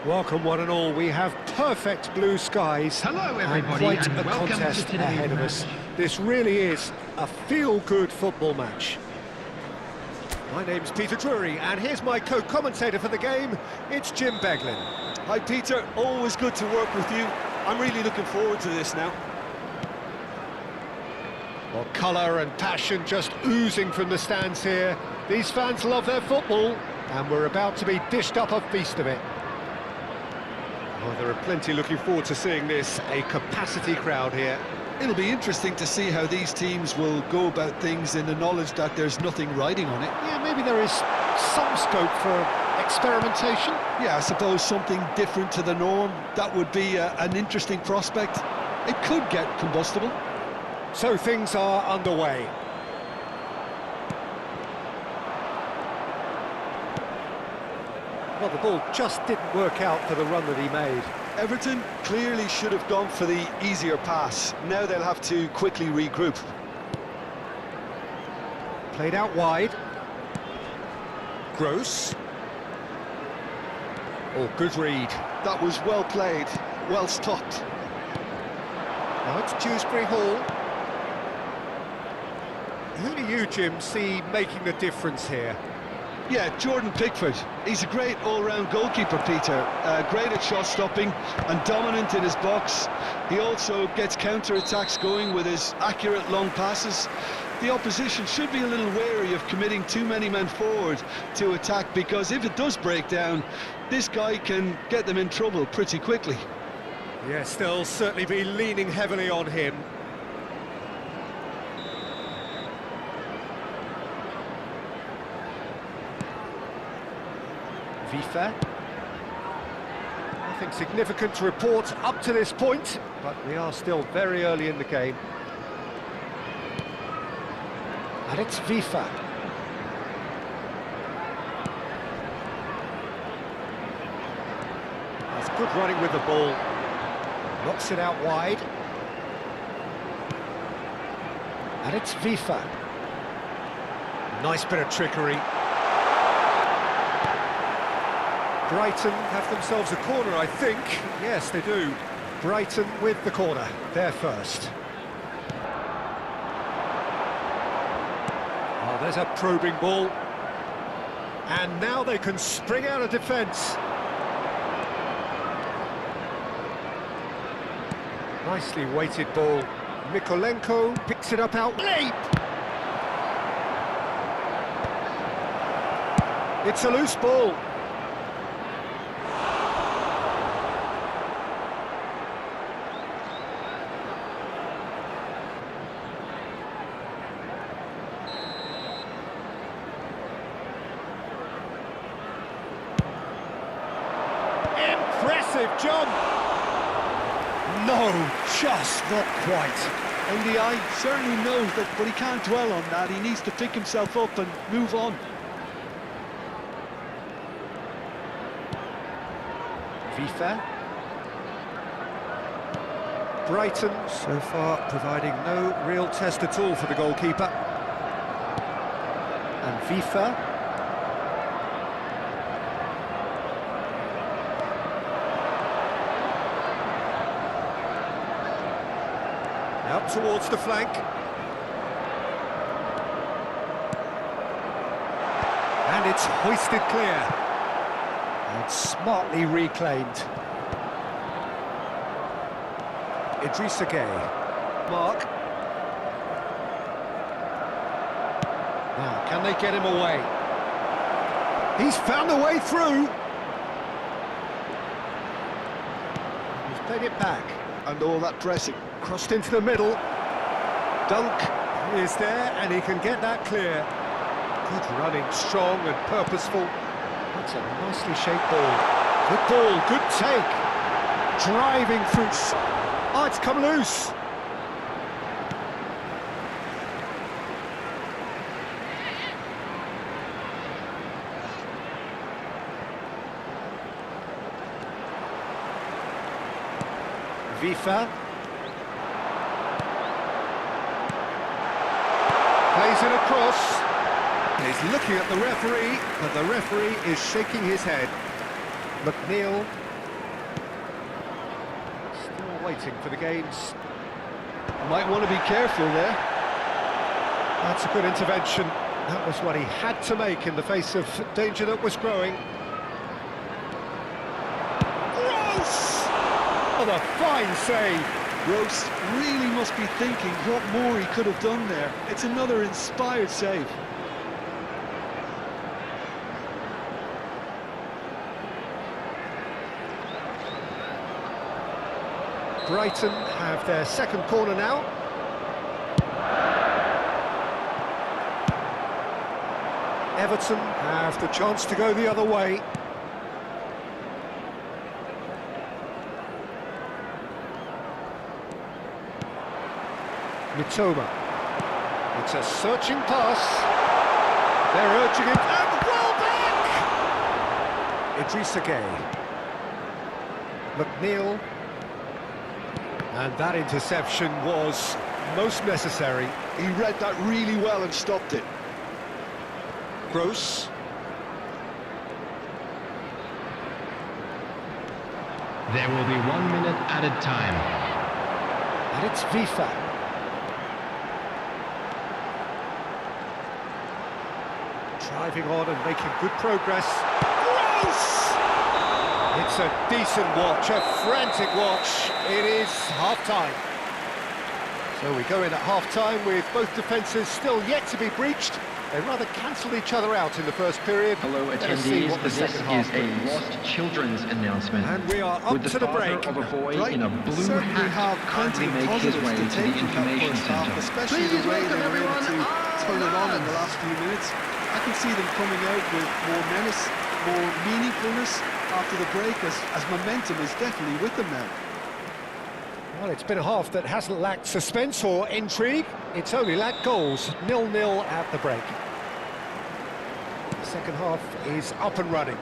Welcome one and all, we have perfect blue skies. Hello and everybody, quite and a welcome to contest today's ahead of match. us. This really is a feel-good football match. My name's Peter Drury, and here's my co-commentator for the game, it's Jim Beglin. Hi Peter, always good to work with you. I'm really looking forward to this now. Well, colour and passion just oozing from the stands here. These fans love their football, and we're about to be dished up a feast of it. Oh, there are plenty looking forward to seeing this. A capacity crowd here. It'll be interesting to see how these teams will go about things in the knowledge that there's nothing riding on it. Yeah, maybe there is some scope for experimentation. Yeah, I suppose something different to the norm. That would be an interesting prospect. It could get combustible. So things are underway. Well, the ball just didn't work out for the run that he made. Everton clearly should have gone for the easier pass. Now they'll have to quickly regroup. Played out wide. Gross. Oh, good read. That was well played, well stopped. Now it's Dewsbury Hall. Who do you, Jim, see making the difference here? Yeah, Jordan Pickford. He's a great all-round goalkeeper, Peter. Great at shot stopping and dominant in his box. He also gets counter-attacks going with his accurate long passes. The opposition should be a little wary of committing too many men forward to attack, because if it does break down, this guy can get them in trouble pretty quickly. Yes, they'll certainly be leaning heavily on him. Wacth. Nothing significant to report up to this point, but we are still very early in the game. And it's Wacth. He's good running with the ball. Knocks it out wide. And it's Wacth. Nice bit of trickery. Brighton have themselves a corner, I think. Yes, they do. Brighton with the corner. They're first. Oh, there's a probing ball. And now they can spring out of defence. Nicely weighted ball. Mikolenko picks it up out late. It's a loose ball. Impressive jump! No, just not quite. NDI certainly knows that, but he can't dwell on that. He needs to pick himself up and move on. Wacth. Brighton so far providing no real test at all for the goalkeeper. And Wacth. Up towards the flank. And it's hoisted clear. And smartly reclaimed. Idrissa Gueye. Mark. Now, can they get him away? He's found a way through. He's played it back. And all that pressing. Crossed into the middle. Dunk is there, and he can get that clear. Good running, strong and purposeful. That's a nicely shaped ball. Good ball, good take. Driving through. Oh, it's come loose. Wacth. Plays it across. He's looking at the referee, but the referee is shaking his head. McNeil waiting for the games. Might want to be careful there. That's a good intervention. That was what he had to make in the face of danger that was growing. Gross! Oh, a fine save. Gross really must be thinking what more he could have done there. It's another inspired save. Brighton have their second corner now. Everton have the chance to go the other way. Mitoma. It's a searching pass. They're urging it, and well back! Idrissa Gueye. McNeil. And that interception was most necessary. He read that really well and stopped it. Gross. There will be 1 minute added time. And it's Vifa. Driving on and making good progress. Gross! It's a decent watch, a frantic watch. It is half-time. So we go in at half-time with both defences still yet to be breached. They rather cancelled each other out in the first period. Hello attendees, this is a Lost Children's announcement. And we are up Would the to the father break. of a boy Right. in a blue Certainly hat have plenty kindly of make his positives way to to the take from that information first half, centre? especially the way they were able to turn it on in the last few minutes. I can see them coming out with more menace, more meaningfulness after the break, as momentum is definitely with them now. Well, it's been a half that hasn't lacked suspense or intrigue. It's only lacked goals. 0-0 at the break. The second half is up and running.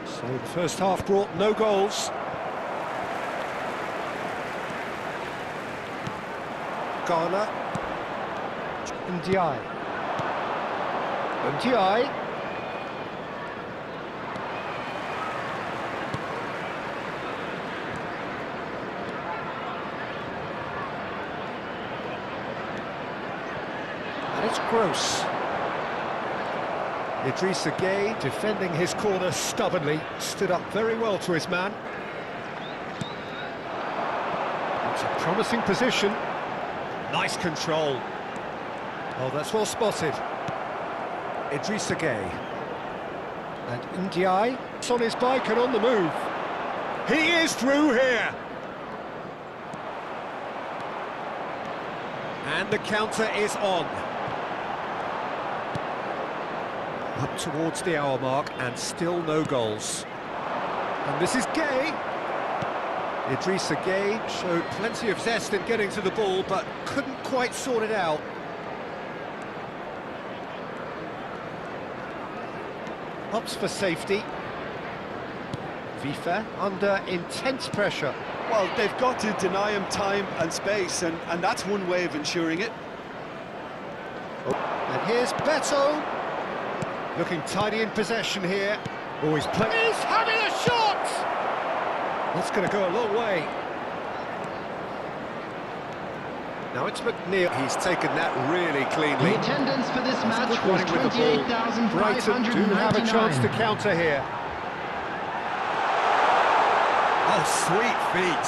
So the first half brought no goals. Ghana. Ndiaye. Ndiaye. And it's Gross. Idrissa Gueye defending his corner stubbornly, stood up very well to his man. It's a promising position. Nice control. Oh, that's well spotted. Idrissa Gueye. And Ndiaye, it's on his bike and on the move. He is through here. And the counter is on. Up towards the hour mark and still no goals. And this is Gueye. Idrissa Gueye showed plenty of zest in getting to the ball, but couldn't quite sort it out. Opts for safety. Vifa under intense pressure. Well, they've got to deny him time and space, and that's one way of ensuring it. And here's Beto. Looking tidy in possession here. Always playing. He's having a shot! That's going to go a long way. Now it's McNeil. He's taken that really cleanly. The attendance for this match Good was running with the ball. 28,599. Brighton do have a chance to counter here. Oh, sweet feet.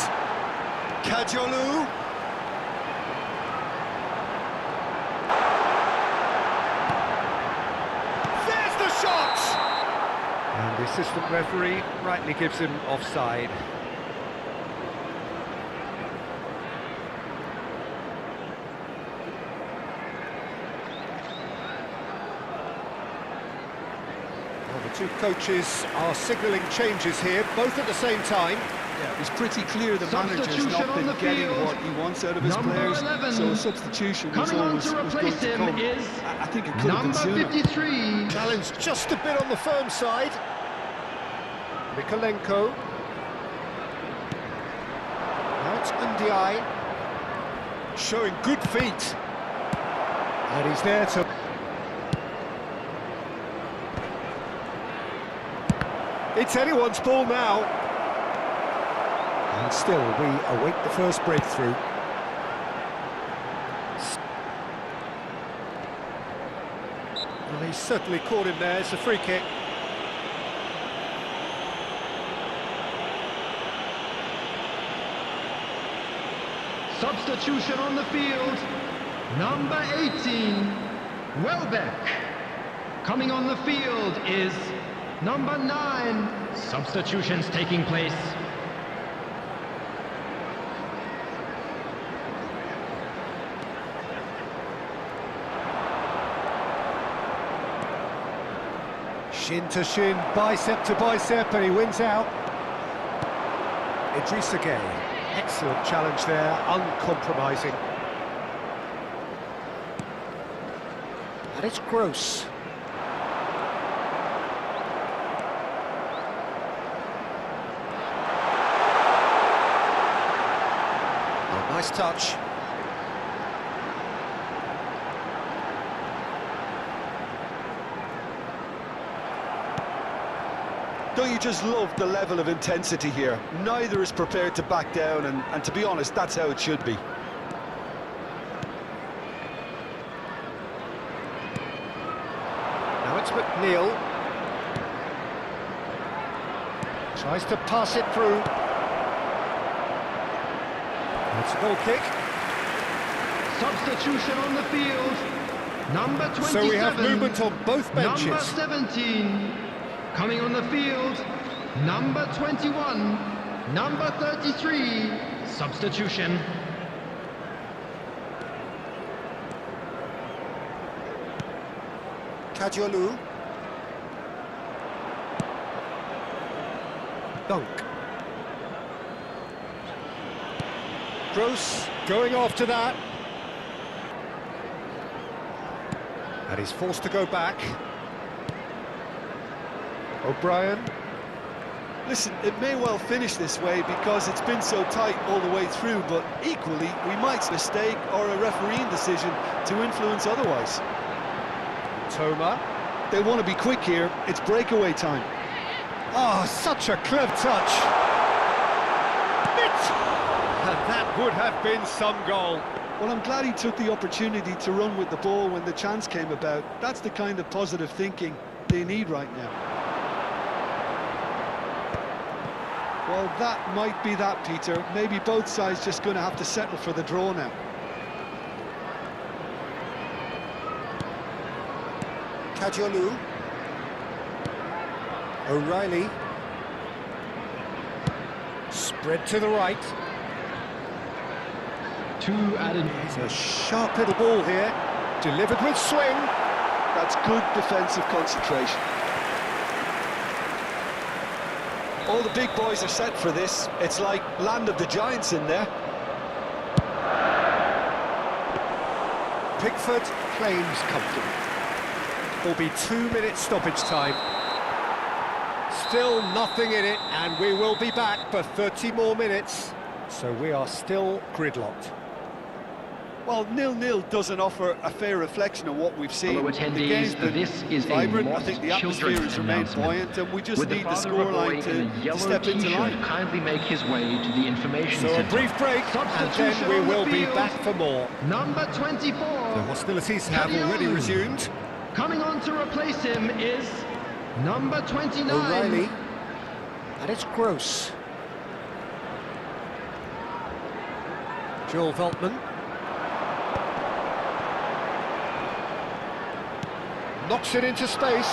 Kajolu. There's the shot! And the assistant referee rightly gives him offside. The two coaches are signalling changes here, both at the same time. Yeah, it was pretty clear the manager's Substitution not on been the getting field. what he wants out of his Number players, 11. so a substitution was Coming on always to was going replace to him come. is I think it could have been number sooner. 53. Challenge just a bit on the firm side. Mikolenko. Now it's Ndiaye. Showing good feet. And he's there to... It's anyone's ball now. And And still, we await the first breakthrough. Well, he's certainly caught him there. It's a free kick. Substitution on the field. Number 18, Welbeck. Coming on the field is number 9. Substitutions taking place. Shin to shin, bicep to bicep, and he wins out. Idrissa Gueye. Excellent challenge there, uncompromising. And it's Gross. Oh, nice touch. Don't you just love the level of intensity here? Neither is prepared to back down, and to be honest, that's how it should be. Now it's McNeil. Tries to pass it through. It's a goal kick. Substitution on the field. Number 27. So we have movement on both benches. Number 17. Coming on the field, number 21, number 33, substitution. Kadiolu. Dunk. Gross going after that. And he's forced to go back. O'Brien. Listen, it may well finish this way because it's been so tight all the way through, but equally, we might mistake or a refereeing decision to influence otherwise. Toma. They want to be quick here, it's breakaway time. Oh, such a clever touch. And that would have been some goal. Well, I'm glad he took the opportunity to run with the ball when the chance came about. That's the kind of positive thinking they need right now. Well, that might be that, Peter. Maybe both sides just going to have to settle for the draw now. Kadiolu. O'Reilly. Spread to the right. Two added. It's a sharp little ball here. Delivered with swing. That's good defensive concentration. All the big boys are set for this. It's like land of the giants in there. Pickford claims comfortable. Will be 2 minutes stoppage time. Still nothing in it, and we will be back for 30 more minutes. So we are still gridlocked. Well, 0-0 doesn't offer a fair reflection of what we've seen. Hello attendees, this is vibrant. a I think the Lost atmosphere Children's has remained announcement. buoyant, and we just Would the need the father of a boy scoreline in a to yellow step into t-shirt line. kindly make his way to the information So a centre. brief break, and Substitution then we on the will be field. back for more. Number 24. The hostilities have already Kadiolu. resumed. Coming on to replace him is number 29. O'Reilly. And it's Gross. Joel Veltman. Knocks it into space.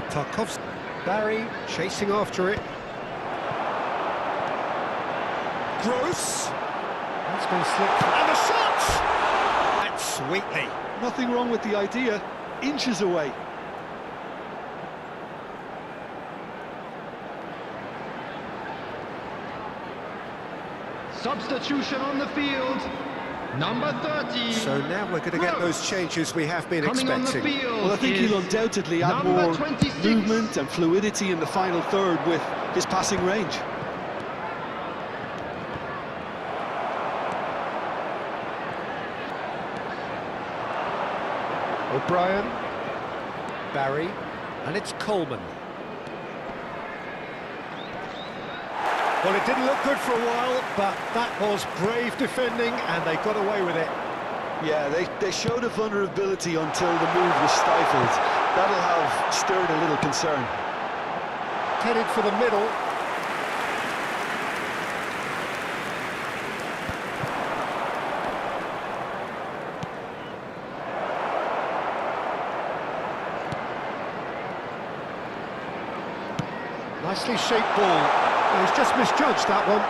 Tarkovsky. Barry chasing after it. Gross. That's been slipped. And the shot! That's sweetly. Nothing wrong with the idea. Inches away. Substitution on the field. Number 30. So now we're going to get those changes we have been Coming on the expecting. field Well, I think is he'll undoubtedly add number more 26. movement and fluidity in the final third with his passing range. O'Brien. Barry, and it's Coleman. Well, it didn't look good for a while, but that was brave defending, and they got away with it. Yeah, they showed a vulnerability until the move was stifled. That'll have stirred a little concern. Headed for the middle. Nicely shaped ball. Well, he's just misjudged that one.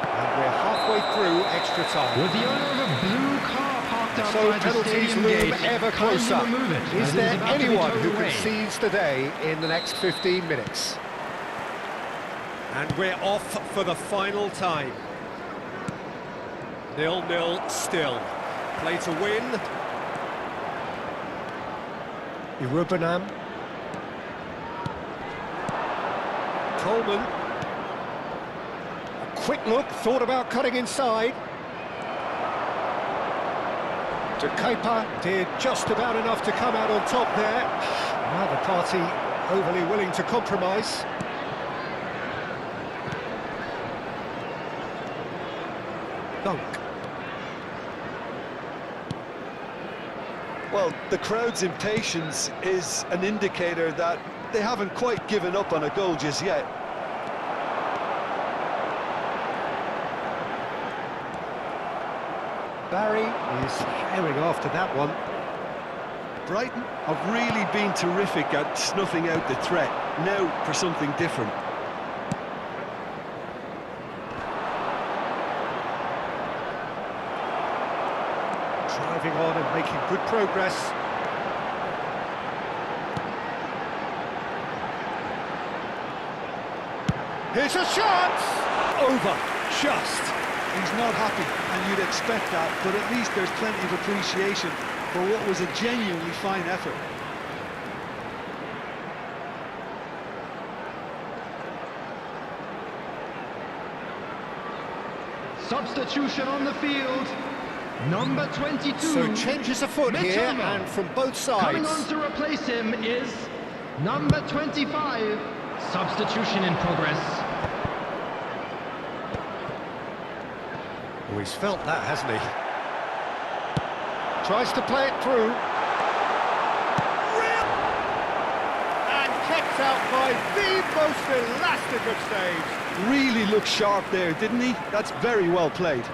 And we're halfway through extra time. With the owner of a blue car parked So outside the penalties stadium loom gate, ever kindly closer. remove it, Is as it there about to be anyone towed who away. concedes today in the next 15 minutes? And we're off for the final time. 0-0 still. Play to win. Irubenam. Coleman. A quick look, thought about cutting inside. De Keeper did just about enough to come out on top there. Neither party overly willing to compromise. Dunk. Well, the crowd's impatience is an indicator that they haven't quite given up on a goal just yet. Barry is herring after that one. Brighton have really been terrific at snuffing out the threat. Now for something different. Driving on and making good progress. Here's a chance! Over, just. He's not happy, and you'd expect that, but at least there's plenty of appreciation for what was a genuinely fine effort. Substitution on the field. Number 22. So changes afoot here, and from both sides. Coming on to replace him is number 25. Substitution in progress. Oh, he's felt that, hasn't he? Tries to play it through. And kept out by the most elastic of saves. Really looked sharp there, didn't he? That's very well played.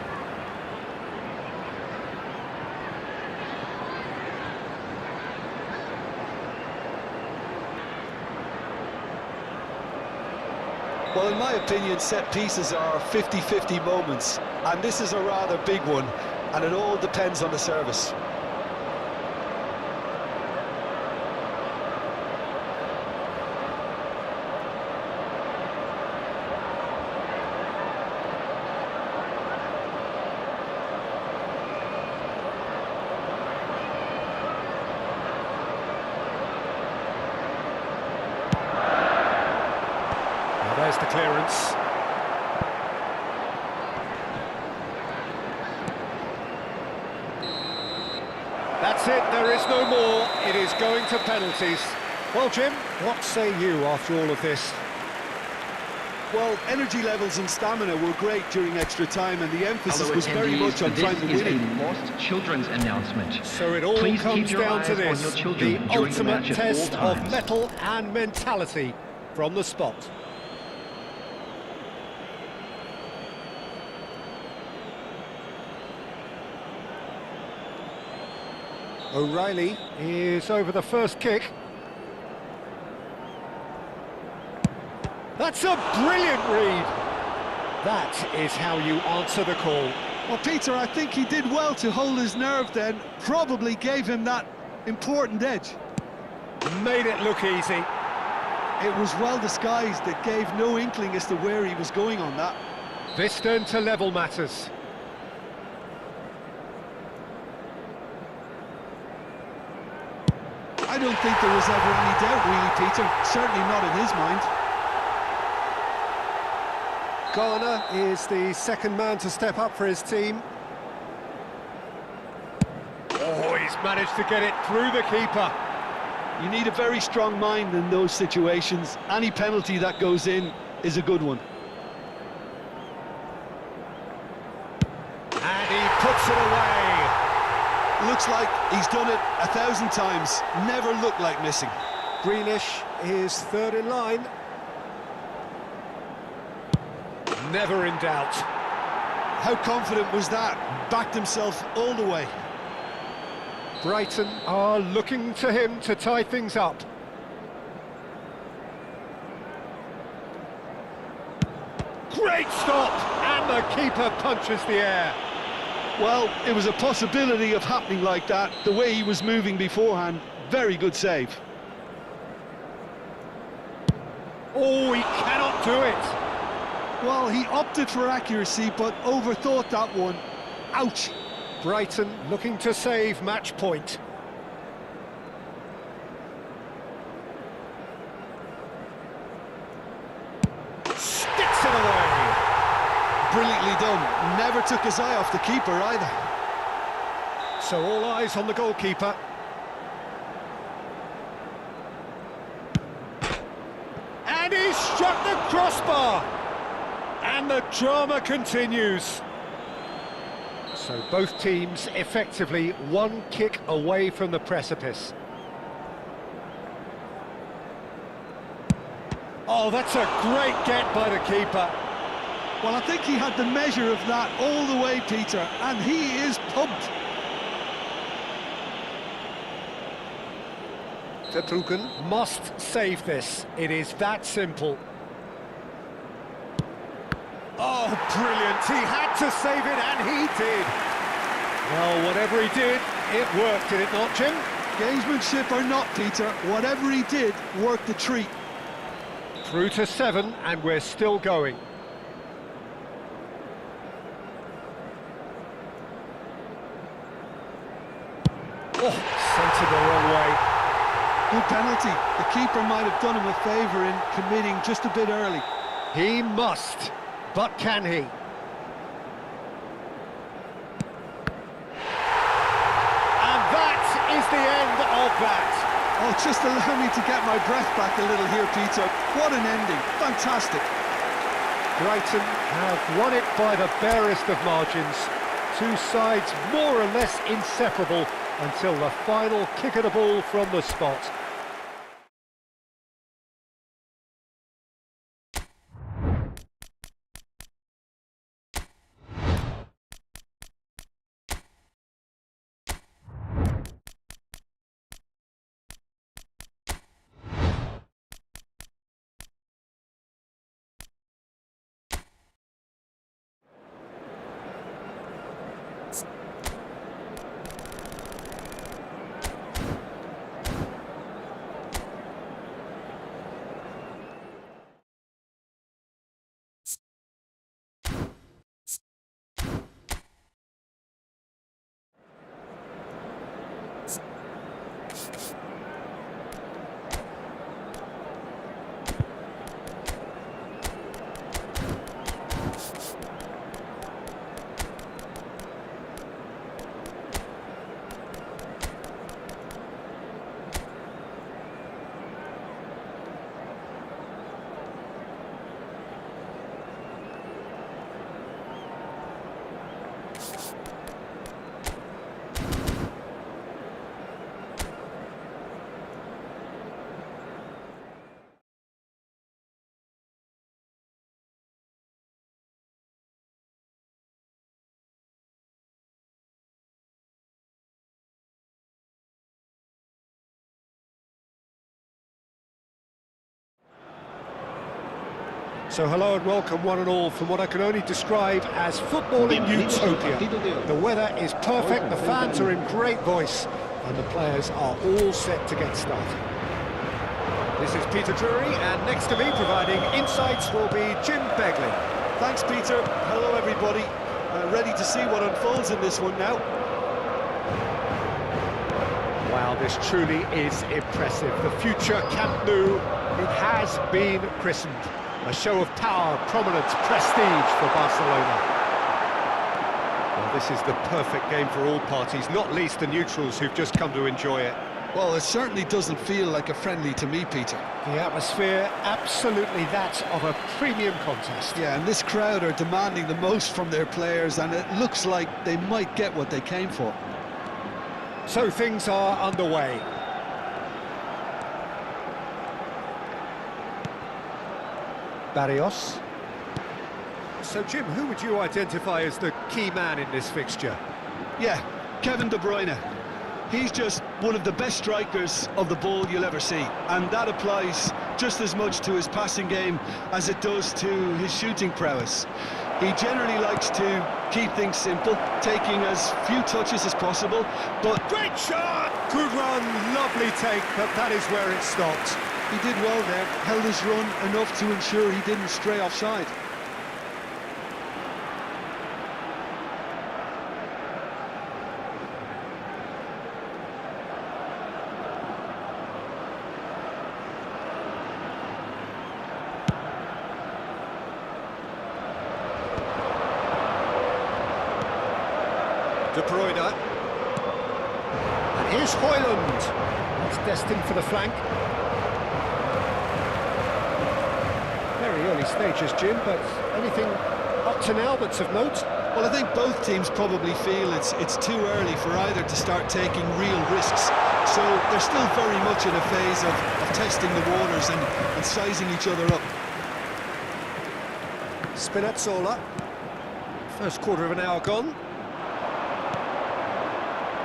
Well, in my opinion, set pieces are 50-50 moments, and this is a rather big one, and it all depends on the service. There's the clearance. That's it, there is no more. It is going to penalties. Well, Jim, what say you after all of this? Well, energy levels and stamina were great during extra time, and the emphasis was very much on trying to win it. This is a lost children's announcement. So it all Please comes keep your down eyes to on this, your children the during the ultimate match at test all of times. mettle and mentality from the spot. O'Reilly is over the first kick. That's a brilliant read. That is how you answer the call. Well, Peter, I think he did well to hold his nerve then. Probably gave him that important edge. Made it look easy. It was well disguised. It gave no inkling as to where he was going on that. This turn to level matters. I don't think there was ever any doubt, really, Peter. Certainly not in his mind. Garner is the second man to step up for his team. he's managed to get it through the keeper. You need a very strong mind in those situations. Any penalty that goes in is a good one. And he puts it away. Looks like he's done it 1,000 times. Never looked like missing. Greenish is third in line. Never in doubt. How confident was that? Backed himself all the way. Brighton are looking to him to tie things up. Great stop! And the keeper punches the air. Well, it was a possibility of happening like that. The way he was moving beforehand, very good save. Oh, he cannot do it. Well, he opted for accuracy, but overthought that one. Ouch! Brighton looking to save match point. Sticks it away. Brilliantly done. Never took his eye off the keeper either. So all eyes on the goalkeeper. And he struck the crossbar. And the drama continues. So both teams effectively one kick away from the precipice. Oh, that's a great get by the keeper. Well, I think he had the measure of that all the way, Peter, and he is pumped. Verbruggen must save this. It is that simple. Oh, brilliant. He had to save it, and he did. Well, whatever he did, it worked, did it not, Jim? Gamesmanship or not, Peter, whatever he did worked a treat. Through to 7, and we're still going. Oh, sent it the wrong way. Good penalty. The keeper might have done him a favour in committing just a bit early. He must, but can he? And that is the end of that. Oh, just allow me to get my breath back a little here, Peter. What an ending. Fantastic. Brighton have won it by the barest of margins. Two sides more or less inseparable until the final kick of the ball from the spot. So hello and welcome one and all from what I can only describe as footballing utopia. The weather is perfect, the fans are in great voice, and the players are all set to get started. This is Peter Drury, and next to me providing insights will be Jim Begley. Thanks, Peter. Hello, everybody. Ready to see what unfolds in this one now. Wow, this truly is impressive. The future Camp Nou, it has been christened. A show of power, prominence, prestige for Barcelona. Well, this is the perfect game for all parties, not least the neutrals who've just come to enjoy it. Well, it certainly doesn't feel like a friendly to me, Peter. The atmosphere, absolutely that of a premium contest. Yeah, and this crowd are demanding the most from their players, and it looks like they might get what they came for. So things are underway. Barrios. So, Jim, who would you identify as the key man in this fixture? Yeah, Kevin De Bruyne. He's just one of the best strikers of the ball you'll ever see, and that applies just as much to his passing game as it does to his shooting prowess. He generally likes to keep things simple, taking as few touches as possible, but... Great shot! Good run, lovely take, but that is where it stopped. He did well there, held his run enough to ensure he didn't stray offside. De Bruyne. And here's Højlund. That's destined for the flank. Very early stages, Jim, but anything up to now that's of note? Well, I think both teams probably feel it's too early for either to start taking real risks. So they're still very much in a phase of testing the waters and sizing each other up. Spinazzola. First quarter of an hour gone.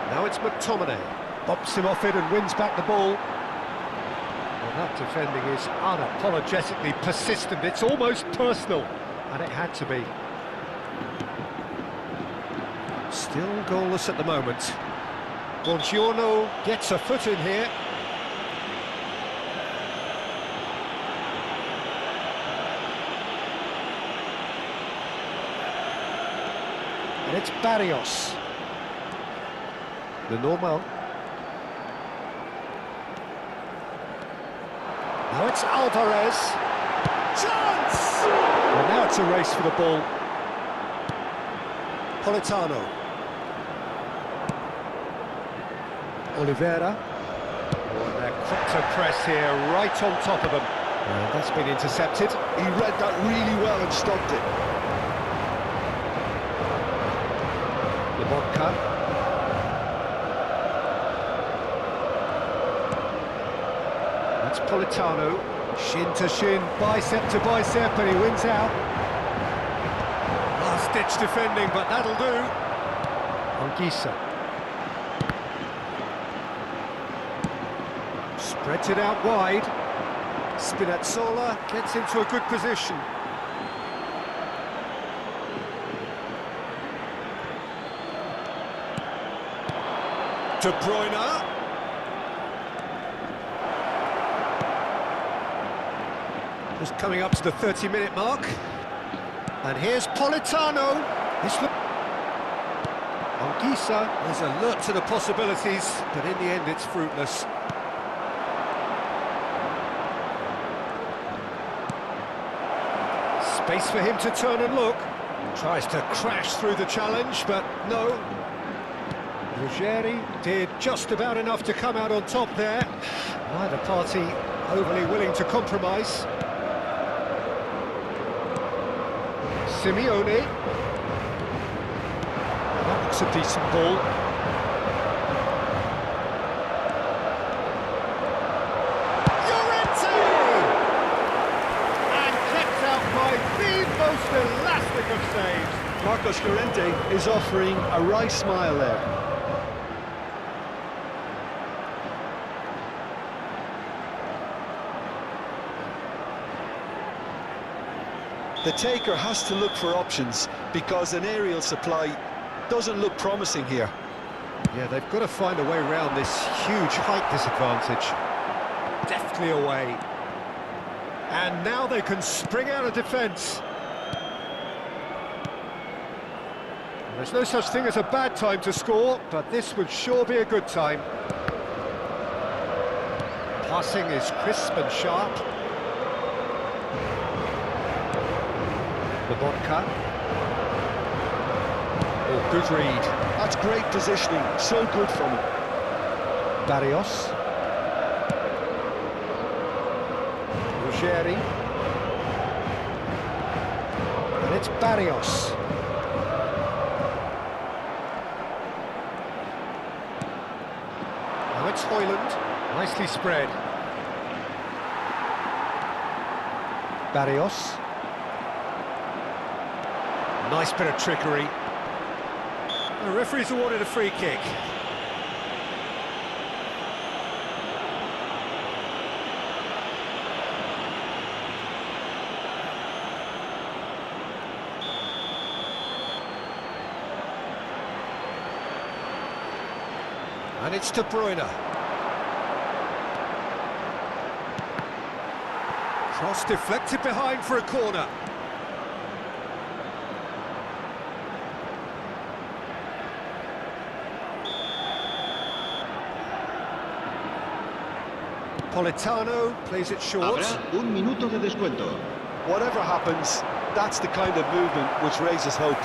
Now it's McTominay. Bops him off it and wins back the ball. Well, that defending is unapologetically persistent. It's almost personal, and it had to be. Still goalless at the moment. Buongiorno gets a foot in here. And it's Barrios. The normal. Now it's Alvarez. Chance! Well, now it's a race for the ball. Politano. Oliveira. Oh, and they're quick to press here, right on top of them. And that's been intercepted. He read that really well and stopped it. Lebonka. That's Politano, shin to shin, bicep to bicep, and he wins out. Last-ditch defending, but that'll do. Anguissa. Spreads it out wide. Spinazzola gets into a good position. De Bruyne. Just coming up to the 30-minute mark. And here's Politano. Anguissa is alert to the possibilities, but in the end it's fruitless. Space for him to turn and look. Tries to crash through the challenge, but no. Ruggeri did just about enough to come out on top there. Neither party overly willing to compromise. Simeone. That looks a decent ball. Llorente! And kept out by the most elastic of saves. Marcos Llorente is offering a wry smile there. The taker has to look for options because an aerial supply doesn't look promising here. Yeah, they've got to find a way around this huge height disadvantage. Deftly away. And now they can spring out of defence. There's no such thing as a bad time to score, but this would sure be a good time. Passing is crisp and sharp. Lebonka. Oh, Good read. That's great positioning, so good from him. Barrios. Ruggeri. And it's Barrios. Now it's Højlund. Nicely spread. Barrios. Nice bit of trickery. The referee's awarded a free kick. And it's De Bruyne. Cross deflected behind for a corner. Politano plays it short. Habrá un minuto de descuento. Whatever happens, that's the kind of movement which raises hope.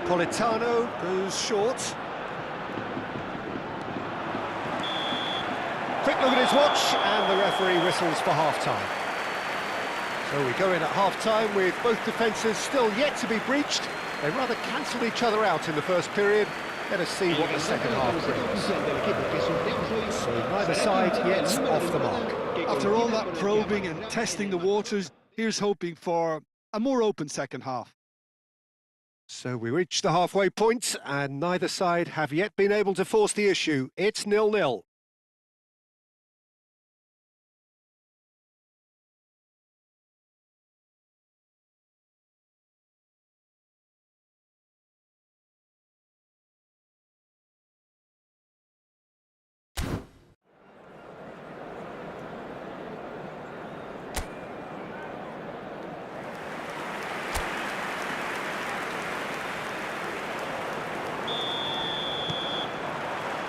Politano goes short. Quick look at his watch, and the referee whistles for half-time. So we go in at half-time with both defences still yet to be breached. They rather cancelled each other out in the first period. Let us see what the second half brings. So neither side yet off the mark. After all that probing and testing the waters, here's hoping for a more open second half. So we reach the halfway point, and neither side have yet been able to force the issue. It's 0-0.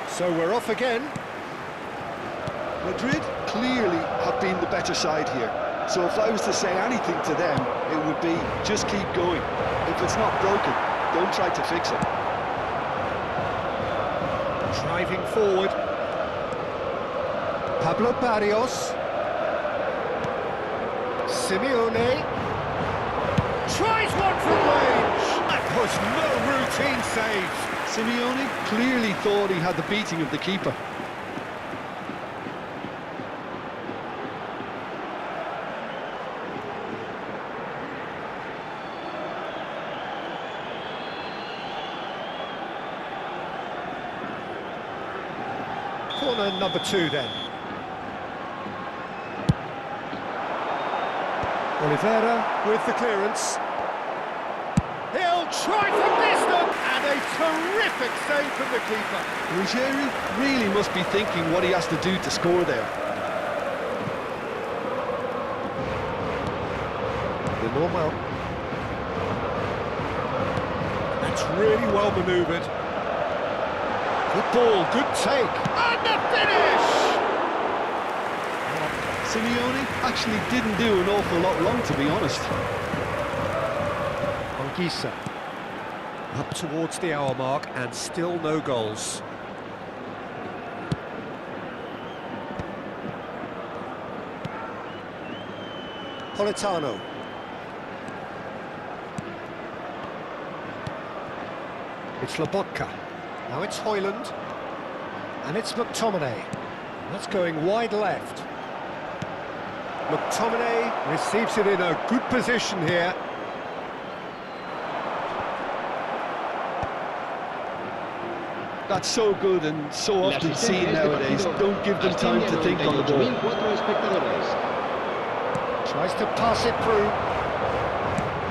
So we're off again. Madrid clearly have been the better side here. So if I was to say anything to them, it would be just keep going. If it's not broken, don't try to fix it. Driving forward. Pablo Barrios. Simeone. Tries one from range. That was no routine save. Simeone clearly thought he had the beating of the keeper. Corner number 2 then. Oliveira with the clearance. He'll try from distance, and a terrific save from the keeper. Ruggeri really must be thinking what he has to do to score there. The normal. That's really well manoeuvred. Good ball, good take, and the finish! Simeone actually didn't do an awful lot wrong, to be honest. Anguissa. Up towards the hour mark, and still no goals. Politano. It's Lobotka. Now it's Højlund. And it's McTominay. That's going wide left. McTominay receives it in a good position here. That's so good and so often seen nowadays. Don't give them time to think on the ball. Tries to pass it through.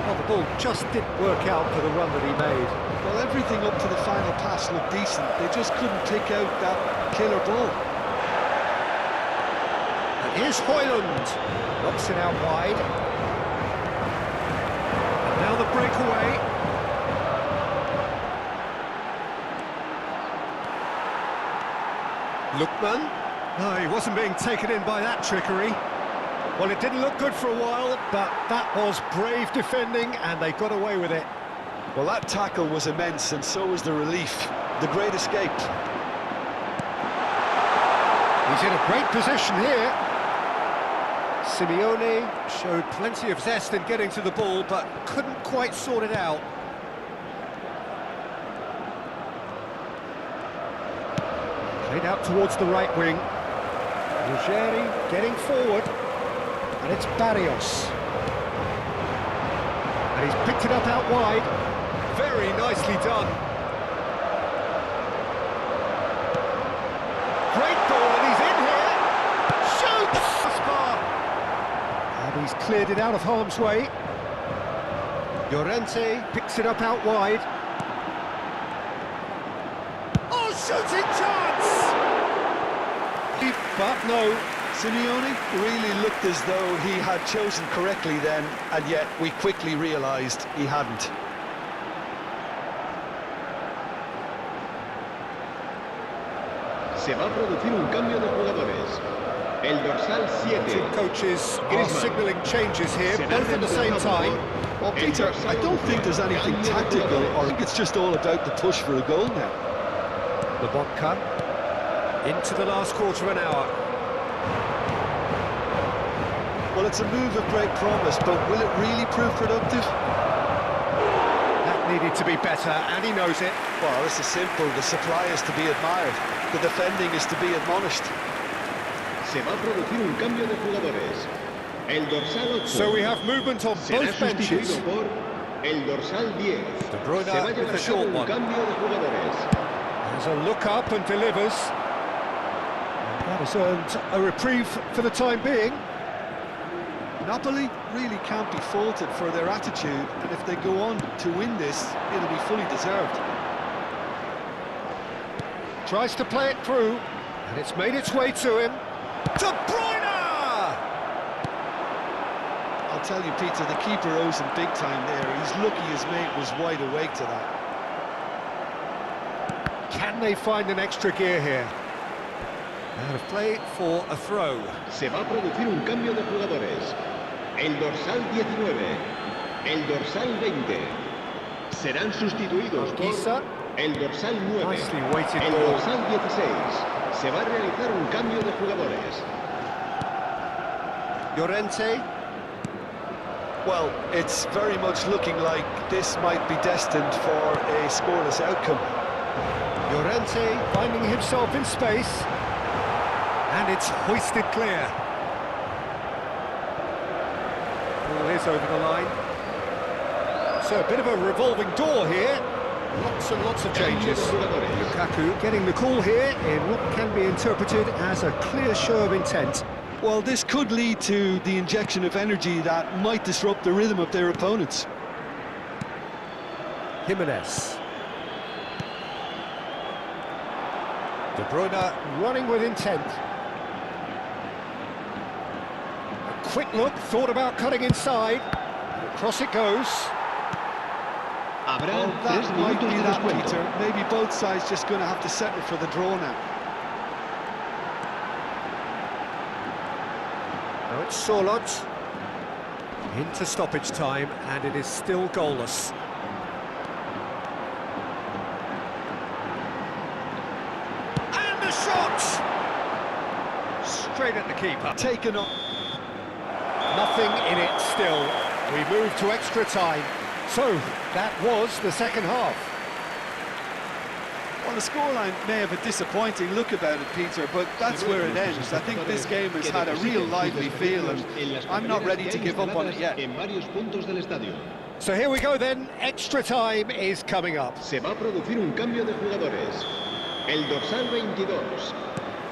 Well, the ball just didn't work out for the run that he made. Well, everything up to the final pass looked decent. They just couldn't pick out that killer ball. And here's Højlund. Knocks it out wide. And now the breakaway. Lookman. No, he wasn't being taken in by that trickery. Well, it didn't look good for a while, but that was brave defending, and they got away with it. Well, that tackle was immense, and so was the relief. The great escape. He's in a great position here. Simeone showed plenty of zest in getting to the ball, but couldn't quite sort it out. Played out towards the right wing. Ruggeri getting forward. And it's Barrios. And he's picked it up out wide. Very nicely done. Great ball, and he's in here. Shoots! And he's cleared it out of harm's way. Llorente picks it up out wide. Oh, shooting chance! But no. Simeone really looked as though he had chosen correctly then, and yet we quickly realised he hadn't. Se va a producir un cambio de jugadores. El dorsal 7. Two coaches signalling changes here, both at the same time. Well, Peter, I don't think there's anything tactical, or I think it's just all about the push for a goal now. Lobotka into the last quarter of an hour. Well, it's a move of great promise, but will it really prove productive? That needed to be better, and he knows it. Well, this is simple. The supply is to be admired. The defending is to be admonished. Se va a producir un cambio de jugadores. El dorsal 8. So we have movement on será both benches. sustituido por el dorsal 10. De Bruyne Se va a with llevar the a short cabo un one. cambio de jugadores. There's a look up and delivers. That has earned a reprieve for the time being. Napoli really can't be faulted for their attitude, and if they go on to win this, it'll be fully deserved. Tries to play it through, and it's made its way to him. De Bruyne! I'll tell you, Peter, the keeper owes him big time there. He's lucky his mate was wide awake to that. Can they find an extra gear here? Out of play for a throw. Se va a producir un cambio de jugadores. El dorsal 19. El dorsal 20. Serán sustituidos por Anguissa. el dorsal 9. Nicely weighted el ball. dorsal 16. Se va a realizar un cambio de jugadores. Llorente. Well, it's very much looking like this might be destined for a scoreless outcome. Llorente finding himself in space. And it's hoisted clear. Ball is over the line. So a bit of a revolving door here. Lots and lots of changes. Lukaku getting the call here in what can be interpreted as a clear show of intent. Well, this could lead to the injection of energy that might disrupt the rhythm of their opponents. Jimenez. De Bruyne running with intent. A quick look, thought about cutting inside. Across it goes. Habrá Well, 3 that might minutos be de that, descuento. Peter. Maybe both sides just going to have to settle for the draw now. Now it's Sorloth. Into stoppage time, and it is still goalless. And the shot! Straight at the keeper. Taken up. Nothing in it still. We move to extra time. So, that was the second half. Well, the scoreline may have a disappointing look about it, Peter, but that's where it ends. I think this game has had a real lively feel, and I'm not ready to give up on it yet. En varios puntos del estadio. So here we go then, extra time is coming up. Se va a producir un cambio de jugadores. El dorsal 22.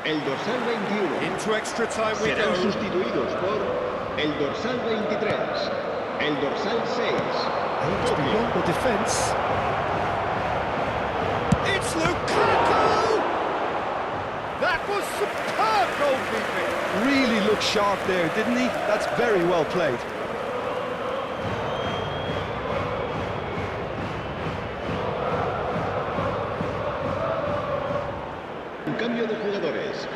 El dorsal 21. Into extra time we Serán go. sustituidos por el dorsal 23. El dorsal 6. Aims beyond the defence. It's Lukaku! That was superb goalkeeping. Really looked sharp there, didn't he? That's very well played. Un cambio de jugadores.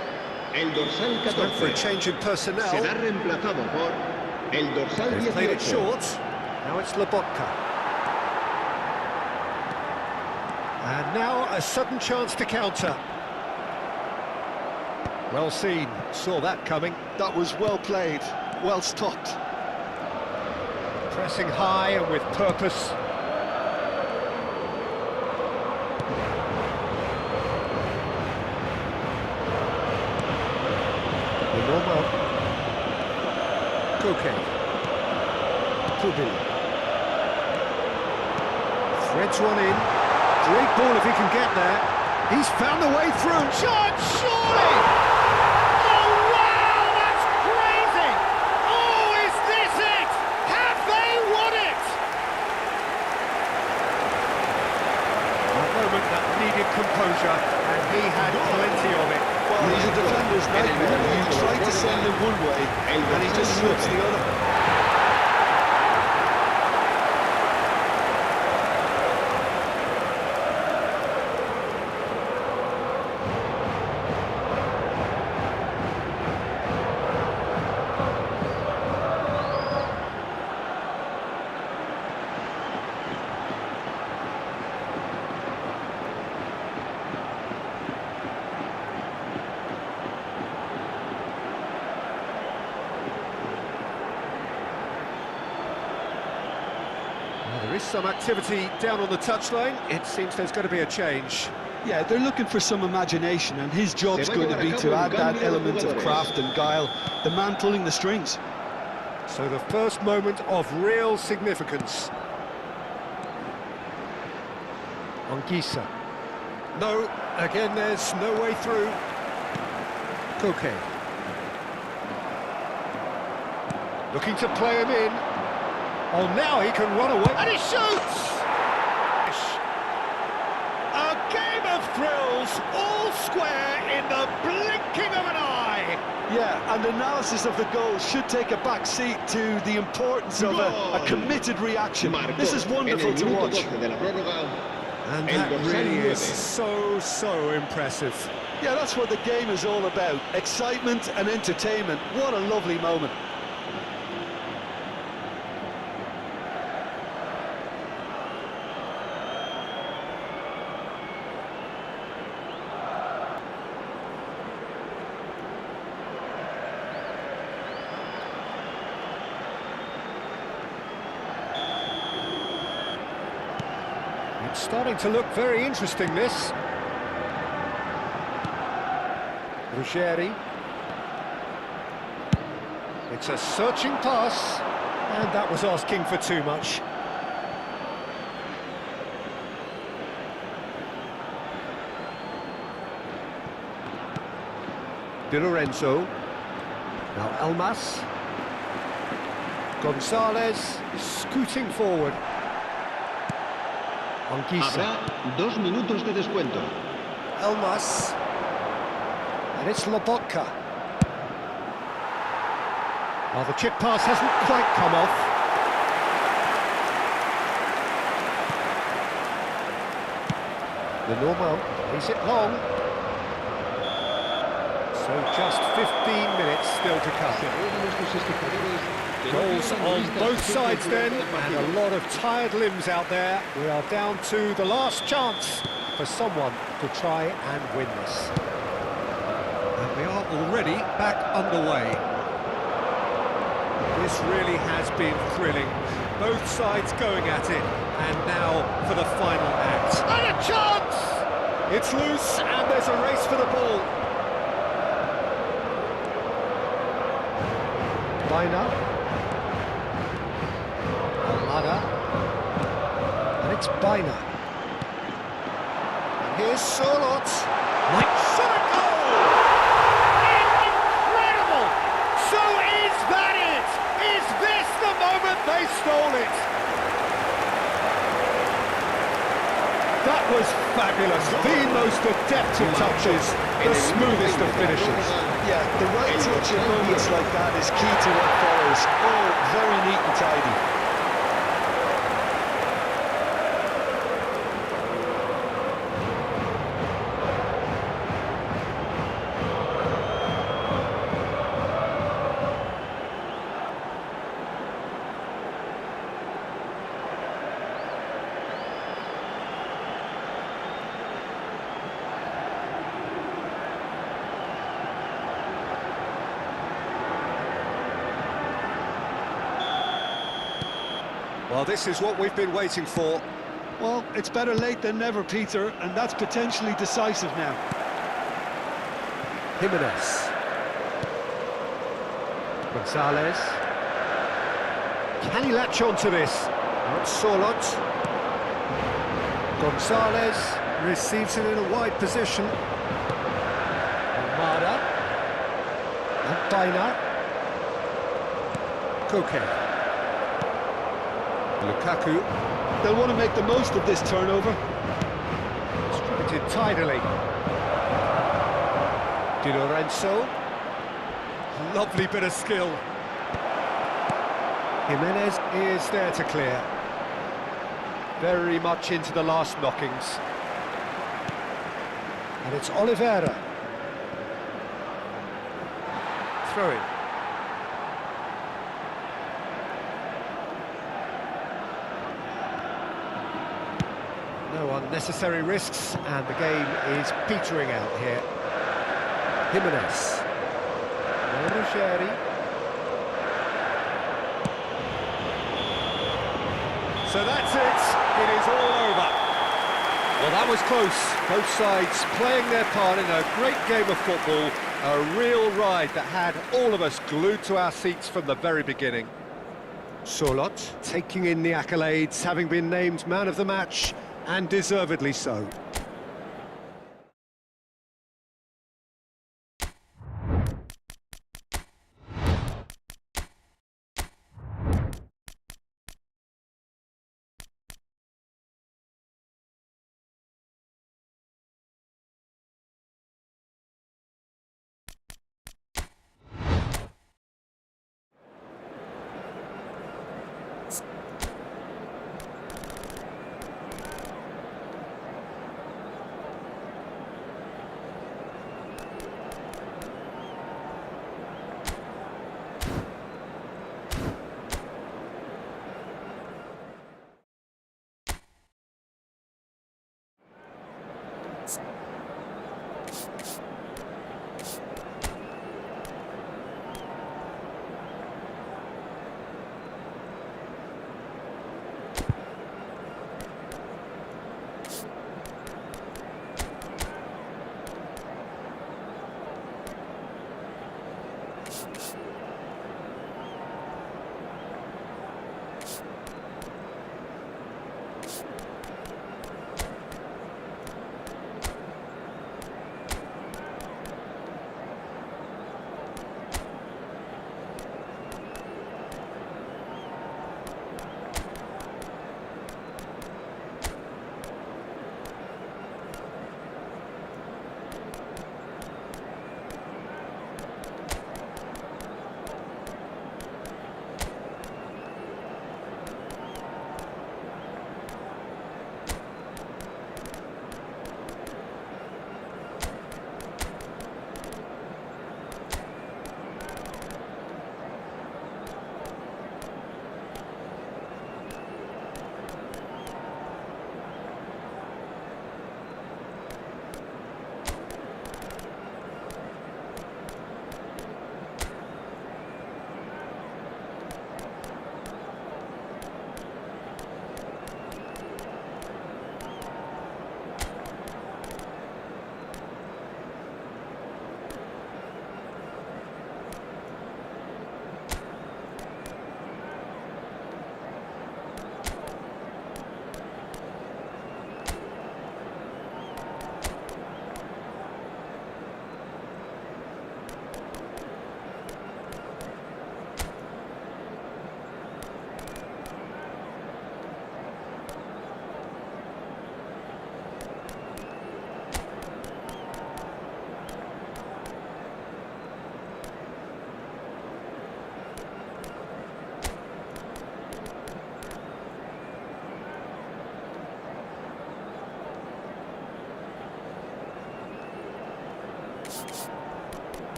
El El dorsal Time for a 14 change in personnel. será reemplazado por el dorsal They've played it 18. short. Now it's Lobotka. And now a sudden chance to counter. Well seen, saw that coming. That was well played, well stopped. Pressing high and with purpose. The normal. Koke. Kubil. Threads one in. Great ball if he can get there. He's found the way through. Shot, surely! Oh, wow, that's crazy! Oh, is this it? Have they won it? A moment that needed composure, and he had plenty of it. Well, he's a defender's nightmare. You try to send him one way, and he just slips the other. There is some activity down on the touchline. It seems there's going to be a change. Yeah, they're looking for some imagination, and his job's Se va a going to llevar a be cabo to un add that cambio de element of jugadores. craft and guile, the man pulling the strings. So the first moment of real significance. Anguissa. No, again there's no way through. Koke. Looking to play him in. Oh, now he can run away. And he shoots! A game of thrills, all square in the blinking of an eye. Yeah, and analysis of the goal should take a back seat to the importance of a committed reaction. Marcó This is wonderful en el to minuto watch. 12 de la prórroga. And El that dorsal really 9. is so impressive. Yeah, that's what the game is all about. Excitement and entertainment. What a lovely moment. It's starting to look very interesting, this. Ruggeri. It's a searching pass, and that was asking for too much. Di Lorenzo. Now Almas. Gonzalez scooting forward. Anguissa. Habrá 2 minutos de descuento. Elmas. And it's Lobotka. Well, the chip pass hasn't quite come off. The normal, is it long? So just 15 minutes still to come. Goals on both sides then, and a lot of tired limbs out there. We are down to the last chance for someone to try and win this. And we are already back underway. This really has been thrilling. Both sides going at it, and now for the final act. And a chance! It's loose, and there's a race for the ball. Bina. Almada. And it's Bina. And here's Sorlot. Might shot a goal! Incredible! So is that it? Is this the moment they stole it? That was fabulous. The most adept of touches, the smoothest of finishes. Yeah, the right touch in moments like that is key to what follows. Oh, very neat and tidy. Well, this is what we've been waiting for. Well, it's better late than never, Peter, and that's potentially decisive now. Jimenez. Gonzalez. Can he latch on to this? Not Solot. Gonzalez receives it in a wide position. Almada. And Baina. Koke. Lukaku. They'll want to make the most of this turnover. Distributed tidily. Di Lorenzo. Lovely bit of skill. Jimenez is there to clear. Very much into the last knockings. And it's Oliveira. Throw in. No unnecessary risks, and the game is petering out here. Jimenez. Ruggeri. So that's it. It is all over. Well, that was close. Both sides playing their part in a great game of football. A real ride that had all of us glued to our seats from the very beginning. Solot taking in the accolades, having been named man of the match, and deservedly so.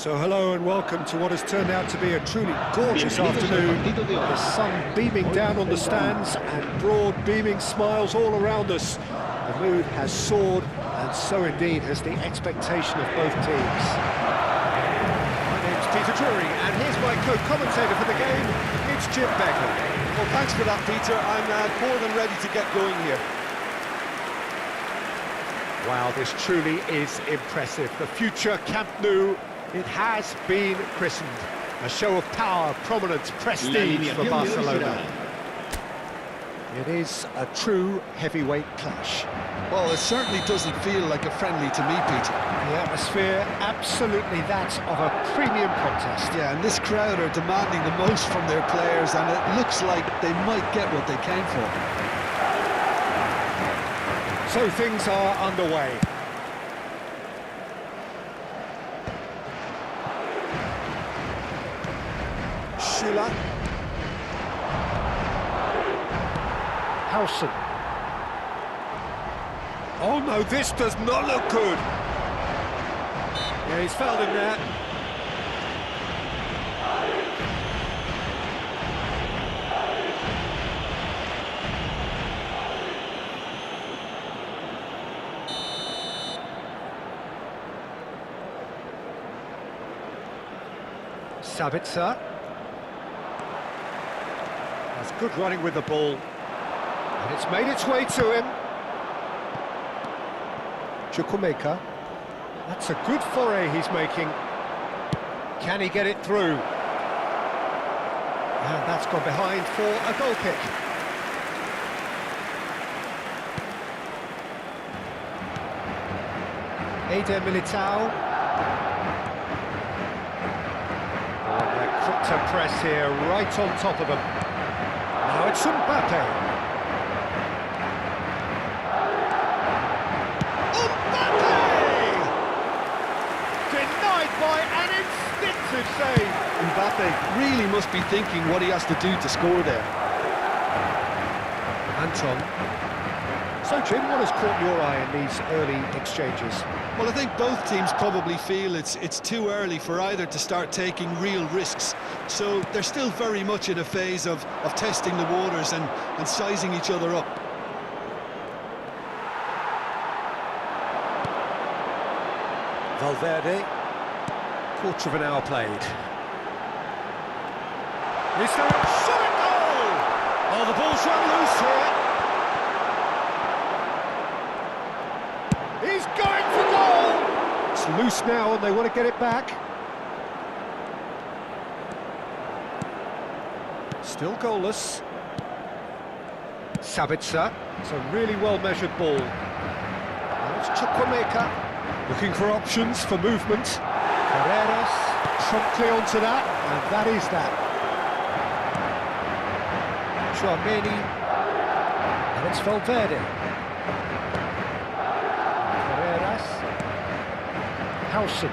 So hello and welcome to what has turned out to be a truly gorgeous afternoon. The sun beaming down on the stands and broad beaming smiles all around us. The mood has soared, and so indeed has the expectation of both teams. My name's Peter Drury, and here's my co-commentator for the game, it's Jim Begley. Well, thanks for that, Peter. I'm more than ready to get going here. Wow, this truly is impressive. The future Camp Nou, it has been christened. A show of power, prominence, prestige for Barcelona. It is a true heavyweight clash. Well, it certainly doesn't feel like a friendly to me, Peter. The atmosphere, absolutely that of a premium contest. Yeah, and this crowd are demanding the most from their players, and it looks like they might get what they came for. So things are underway. Schüller. Howson. Oh no, this does not look good. Yeah, he's fouled him there. Sabitzer. That's good running with the ball. And it's made its way to him. Chukwuemeka. That's a good foray he's making. Can he get it through? And that's gone behind for a goal kick. Eder Militao. Oh, they're quick to press here, right on top of them. Now it's Mbappe. Denied by an instinctive save. Mbappe really must be thinking what he has to do to score there. Anton. So, Jim, what has caught your eye in these early exchanges? Well, I think both teams probably feel it's too early for either to start taking real risks. So they're still very much in a phase of testing the waters and sizing each other up. Valverde. Quarter of an hour played. Is there a shot at goal? Oh, the ball's run loose here. He's going for goal! It's loose now and they want to get it back. Still goalless. Sabitzer. It's a really well-measured ball. Now it's Chukwuemeka. Looking for options for movement. Carreras promptly onto that, and that is that. Chouameni. And it's Valverde. Howson.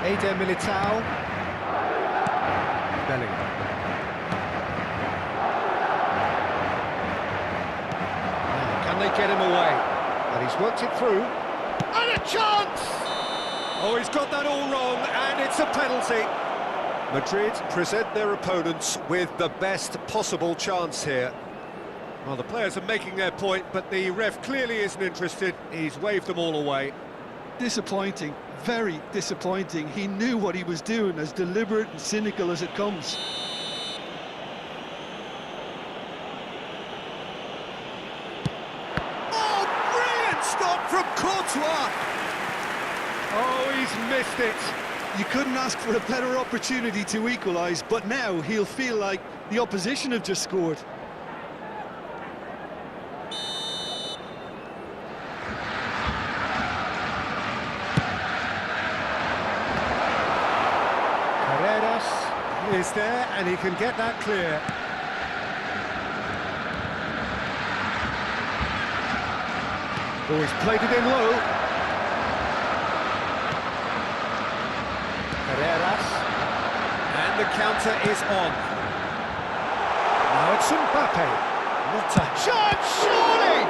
Eder Militao. Bellingham. Now, can they get him away? And he's worked it through. And a chance! Oh, he's got that all wrong, and it's a penalty. Madrid present their opponents with the best possible chance here. Well, the players are making their point, but the ref clearly isn't interested. He's waved them all away. Disappointing, very disappointing. He knew what he was doing, as deliberate and cynical as it comes. Oh, brilliant stop from Courtois! Oh, he's missed it. You couldn't ask for a better opportunity to equalise, but now he'll feel like the opposition have just scored. Is there, and he can get that clear. Oh, he's played it in low. Carreras, and the counter is on. Now it's Mbappe. What a chance, surely!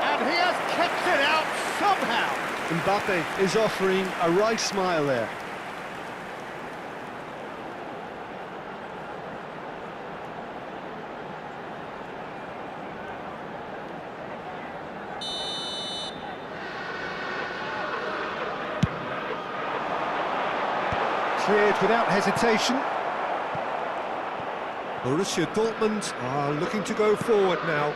And he has kept it out somehow. Mbappe is offering a right smile there. Cleared without hesitation. Borussia Dortmund are looking to go forward now.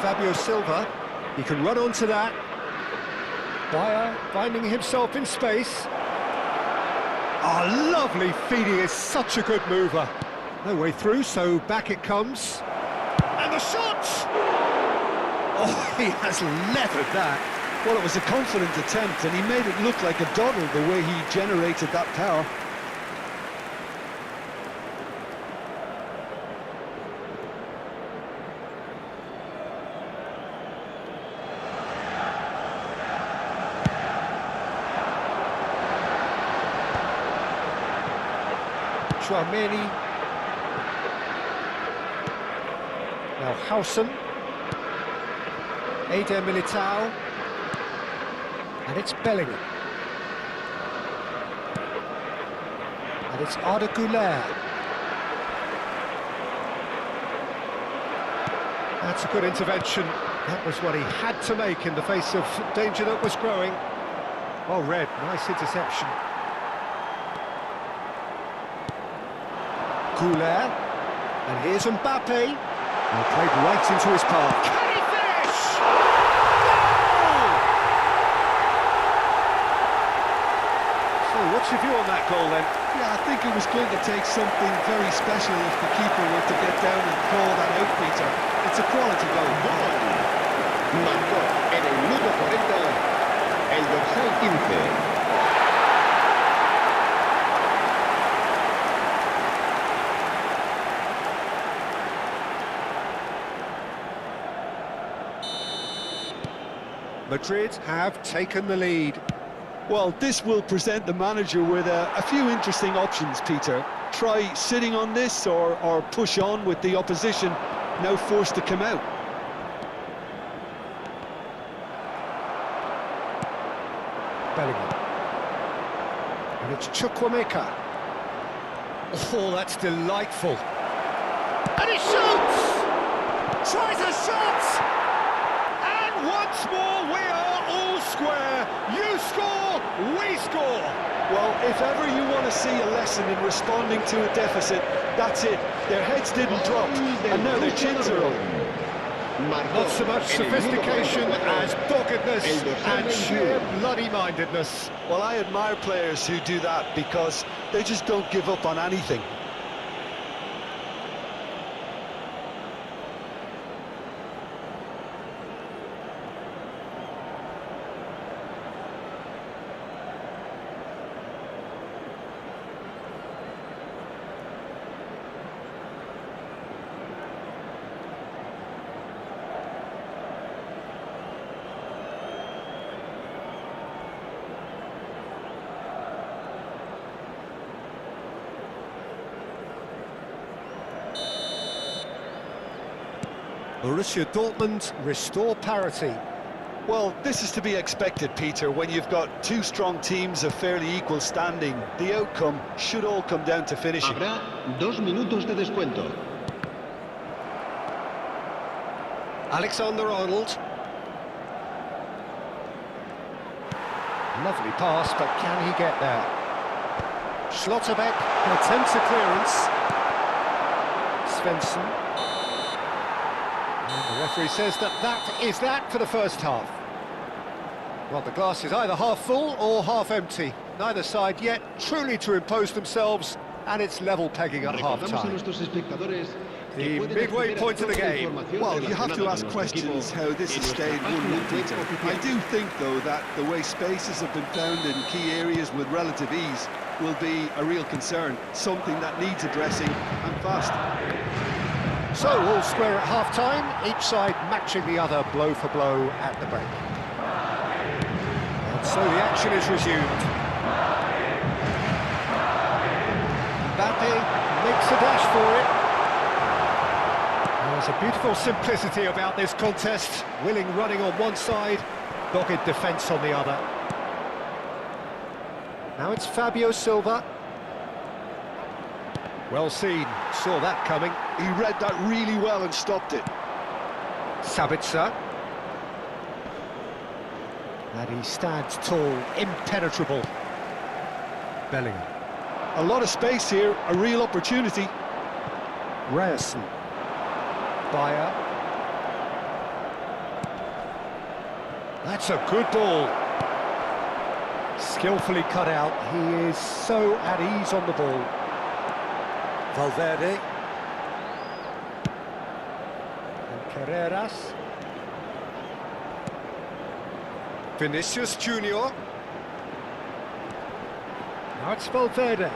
Fabio Silva, he can run onto that. Bayer finding himself in space. Ah, lovely feeding, is such a good mover. No way through, so back it comes. And the shot! Oh, he has leathered that. Well, it was a confident attempt, and he made it look like a doddle the way he generated that power. Chouameni. Now Hausen. Eder Militao. And it's Bellingham. And it's Arda Güler. That's a good intervention. That was what he had to make in the face of danger that was growing. Well read, nice interception. Güler. And here's Mbappe. And played right into his path. Can he finish? Goal! So what's your view on that goal then? Yeah, I think it was going to take something very special if the keeper were to get down and call that out, Peter. It's a quality goal. Marcó en el minuto 40 el dorsal 15. Madrid have taken the lead. Well, this will present the manager with a few interesting options, Peter. Try sitting on this or push on with the opposition now forced to come out. Bellingham. And it's Chukwuemeka. Oh, that's delightful. And he shoots! Tries a shot! And once more we are all square. You score, we score. Well, if ever you want to see a lesson in responding to a deficit, that's it. Their heads didn't drop, and now their chins are up. Not so much sophistication as doggedness and sheer bloody-mindedness. Well, I admire players who do that because they just don't give up on anything. Borussia Dortmund restore parity. Well, this is to be expected, Peter, when you've got two strong teams of fairly equal standing. The outcome should all come down to finishing. Habrá 2 minutos de descuento. Alexander-Arnold. Lovely pass, but can he get there? Schlotterbeck attempts a clearance. Svensson. And the referee says that is that for the first half. Well, the glass is either half full or half empty. Neither side yet truly to impose themselves, and it's level pegging at half-time. The midway point of the game. Well, you have to ask questions how this has stayed 1-1, Peter. I do think, though, that the way spaces have been found in key areas with relative ease will be a real concern, something that needs addressing, and fast. So, all square at half-time, each side matching the other blow for blow at the break. And so the action is resumed. Mbappe makes a dash for it. There's a Beautiful simplicity about this contest. Willing running on one side, dogged defence on the other. Now it's Fabio Silva. Well seen, saw that coming. He read that really well and stopped it. Sabitzer. And he stands tall, impenetrable. Bellingham. A lot of space here, a real opportunity. Ryerson. Bayer. That's a good ball. Skillfully cut out. He is so at ease on the ball. Valverde. And Carreras. Vinicius Junior. Now it's Valverde.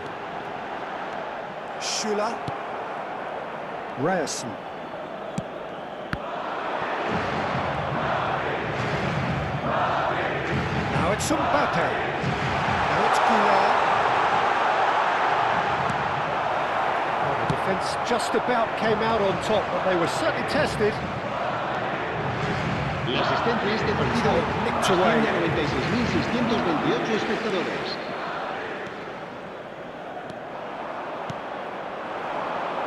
Schüller. Ryerson. Now it's Mbappe. Now it's Goulart. Well, the defence just about came out on top, but they were certainly tested. La asistencia a este partido asciende a 96.628 espectadores.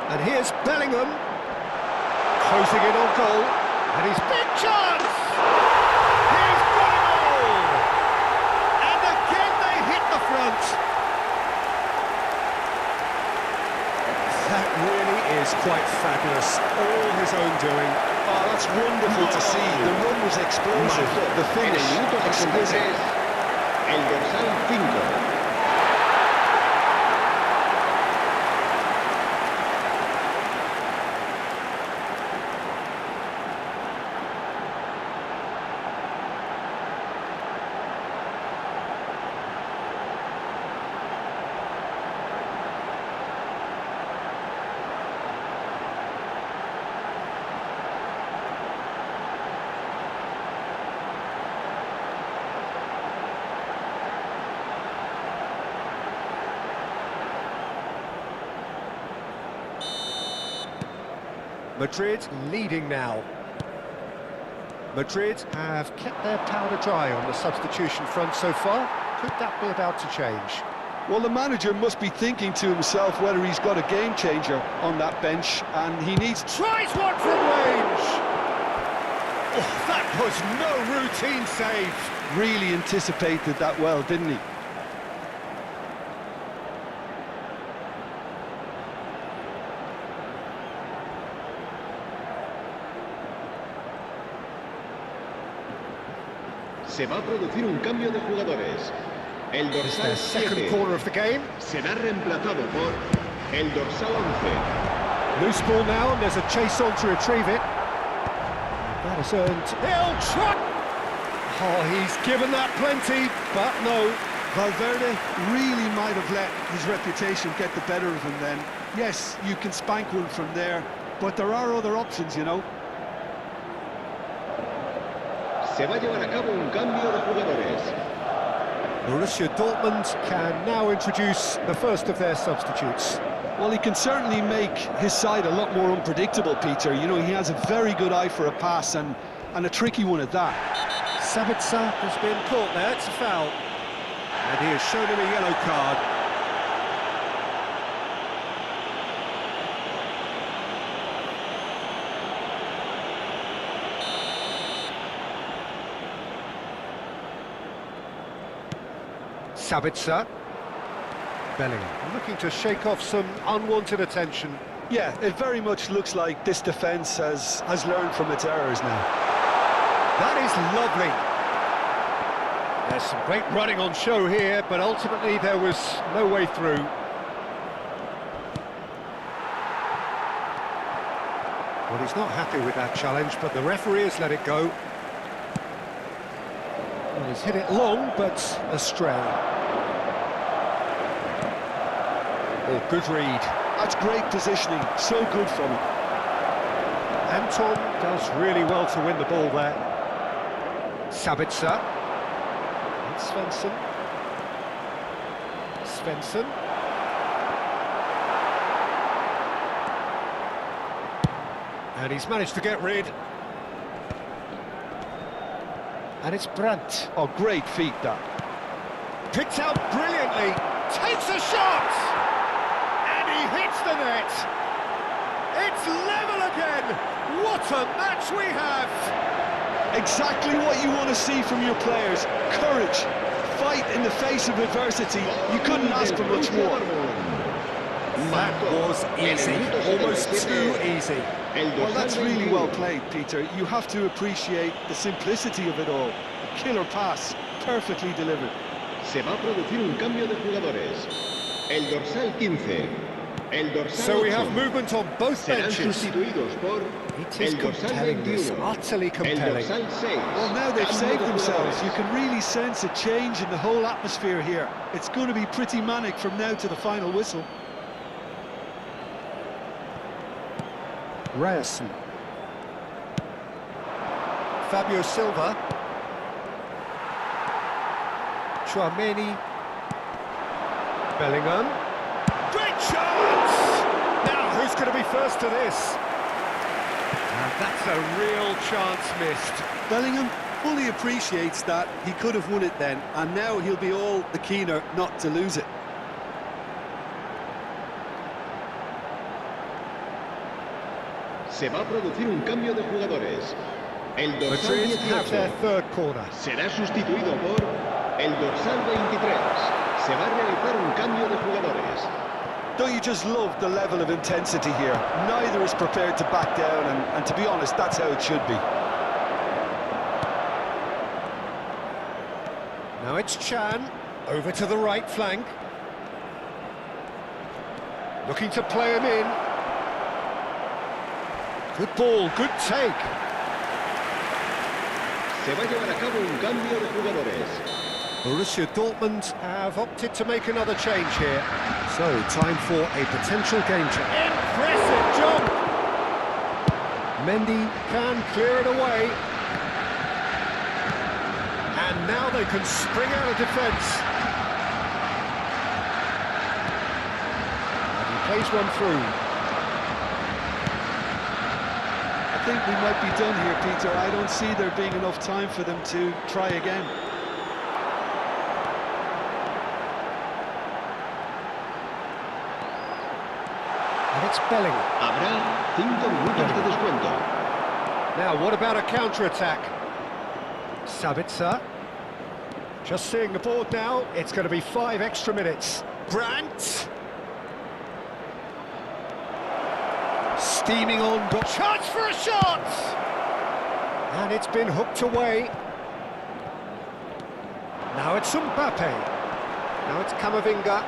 And here's Bellingham, closing in on goal, and his big chance! He's got it all! And again they hit the front. That really is quite fabulous, all his own doing. Oh, that's wonderful to see. The run was explosive, the En el finish minuto 63, exquisite. el dorsal 5. Madrid leading now. Madrid have kept their powder dry on the substitution front so far. Could that be about to change? Well, the manager must be thinking to himself whether he's got a game changer on that bench, and he needs... Tries one from range! Oh, that was no routine save. Really anticipated that well, didn't he? Se va a producir un cambio de jugadores. El It's dorsal their second 7 corner of the game. será reemplazado por el dorsal 11. Loose ball now, and there's a chase on to retrieve it. That has earned... He'll try! Oh, he's given that plenty, but no. Valverde really might have let his reputation get the better of him then. Yes, you can spank one from there, but there are other options, you know. Se va a llevar a cabo un cambio de jugadores. Borussia Dortmund can now introduce the first of their substitutes. Well, he can certainly make his side a lot more unpredictable, Peter. You know, he has a very good eye for a pass and a tricky one at that. Sabitzer has been caught there, it's a foul. And he has shown him a yellow card. Sabitzer. Bellingham looking to shake off some unwanted attention. Yeah, it very much looks like this defence has learned from its errors now. That is lovely. There's some great running on show here, but ultimately there was no way through. Well, he's not happy with that challenge, but the referee has let it go. Well, he's hit it long, but astray. Oh, good read. That's great positioning, so good from him. Anton does really well to win the ball there. Sabitzer. And Svensson. Svensson. And he's managed to get rid. And it's Brandt. Oh, great feat, that. Picked out brilliantly. Takes a shot! And he hits the net. It's level again. What a match we have. Exactly what you want to see from your players. Courage, fight in the face of adversity. You couldn't ask for much more. That was easy, almost too easy. Well, that's really well played, Peter. You have to appreciate the simplicity of it all. A killer pass, perfectly delivered. Se va a producir un cambio de jugadores. El dorsal 15. El dorsal So we 8. have movement on both Serán benches. sustituidos por It is el dorsal compelling, this, 21. utterly El compelling. dorsal 6. Well, now they've Cambio saved de themselves. You jugadores. can really sense a change in the whole atmosphere here. It's going to be pretty manic from now to the final whistle. Ryerson. Fabio Silva. Chouameni. Bellingham. Great chance! Now, who's going to be first to this? And that's a real chance missed. Bellingham fully appreciates that he could have won it then, and now he'll be all the keener not to lose it. Se va a producir un cambio de jugadores. El dorsal Madrid have 18 their third corner. será sustituido por el dorsal 23. Se va a realizar un cambio de jugadores. Don't you just love the level of intensity here? Neither is prepared to back down, and to be honest, that's how it should be. Now it's Chan, over to the right flank. Looking to play him in. Good ball, good take. Se va a llevar a cabo un cambio de jugadores. Borussia Dortmund have opted to make another change here. So, time for a potential game change. Impressive jump! Mendy can clear it away. And now they can spring out of defence. And he plays one through. I think we might be done here, Peter. I don't see there being enough time for them to try again. And it's Bellingham. Habrá 5 minutos de descuento. Now, what about a counter-attack? Sabitzer. Just seeing the board now, it's going to be 5 extra minutes. Brandt. Steaming on, got chance for a shot! And it's been hooked away. Now it's Mbappe. Now it's Camavinga.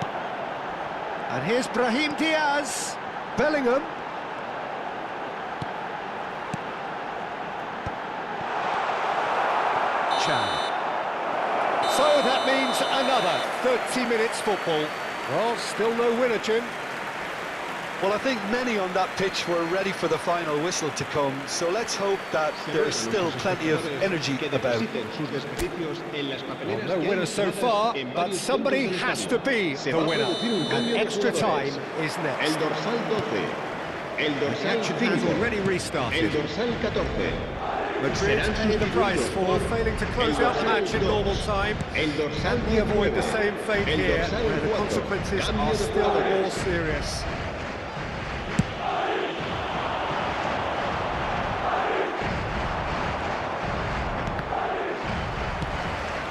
And here's Brahim Diaz. Bellingham. Chan. So that means another 30 minutes football. Well, still no winner, Jim. Well, I think many on that pitch were ready for the final whistle to come, so let's hope that there's still plenty of energy about. Well, no winner so far, but somebody has to be the winner. And extra time is El next. dorsal 12. El The dorsal action has 5. already El restarted. dorsal 14. Madrid pay the price for failing to close out the match in normal time. El dorsal Can we avoid the 19. same fate El here, dorsal where the 4. consequences Cambio are de still jugadores. more serious?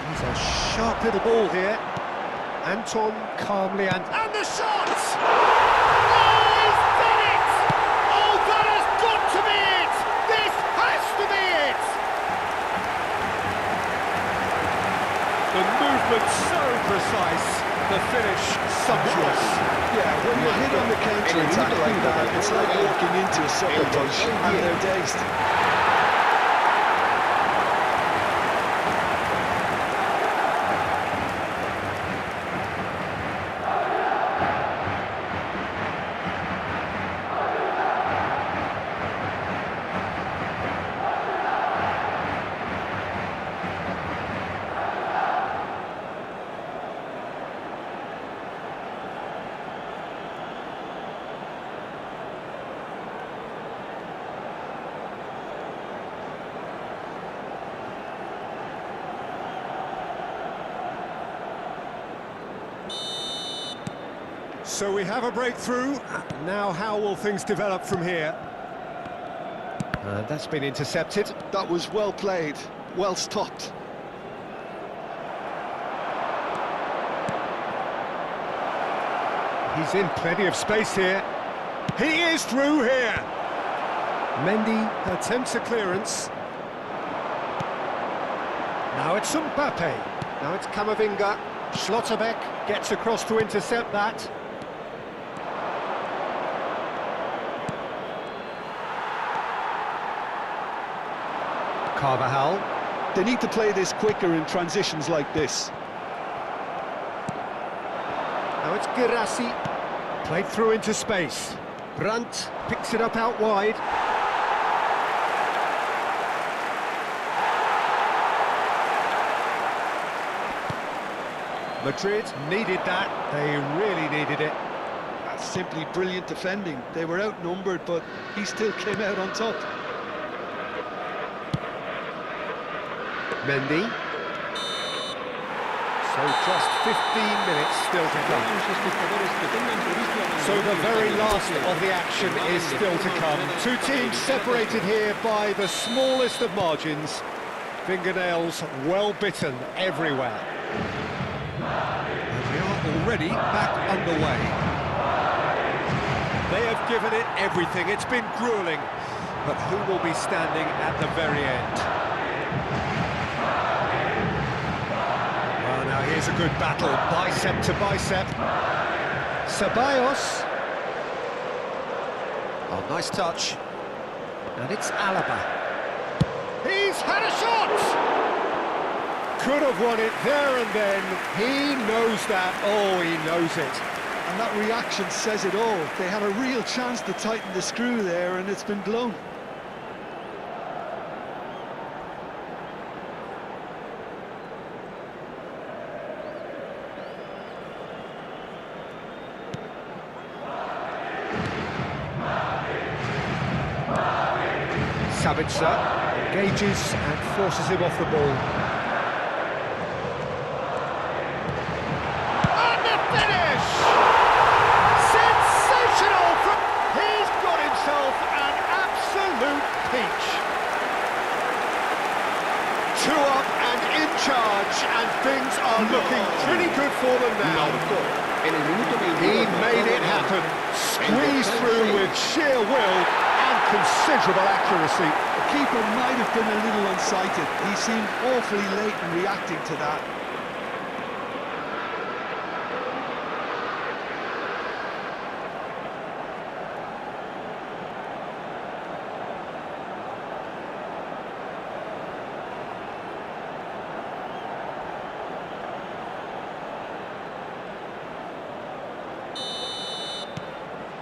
He's a sharp little ball here. Anton calmly and the shot! Oh, he's done it! Oh, that has got to be it! This has to be it! The movement so precise, the finish sumptuous. Yeah, when you're hit on the counter-attack like that, it's like walking into a sucker punch, and they're dazed. So we have a breakthrough. Now how will things develop from here? That's been intercepted. That was well played, well stopped. He's in plenty of space here. He is through here. Mendy attempts a clearance. Now it's Mbappe. Now it's Camavinga. Schlotterbeck gets across to intercept that. Carvajal. They need to play this quicker in transitions like this. Now it's Girassi. Played through into space. Brandt picks it up out wide. Madrid needed that. They really needed it. That's simply brilliant defending. They were outnumbered, but he still came out on top. Mendy. So just 15 minutes still to come. So the very last of the action is still to come. Two teams separated here by the smallest of margins. Fingernails well bitten everywhere. And we are already back underway. They have given it everything. It's been grueling. But who will be standing at the very end? Now here's a good battle, bicep to bicep. Ceballos. Oh, nice touch. And it's Alaba. He's had a shot! Could have won it there and then. He knows that. Oh, he knows it. And that reaction says it all. They had a real chance to tighten the screw there, and it's been blown. Sabitzer engages and forces him off the ball. And the finish! Sensational! He's got himself an absolute peach. 2 up and in charge, and things are looking pretty good for them now. He made it happen, squeezed through with sheer will and considerable accuracy. The keeper might have been a little unsighted. He seemed awfully late in reacting to that.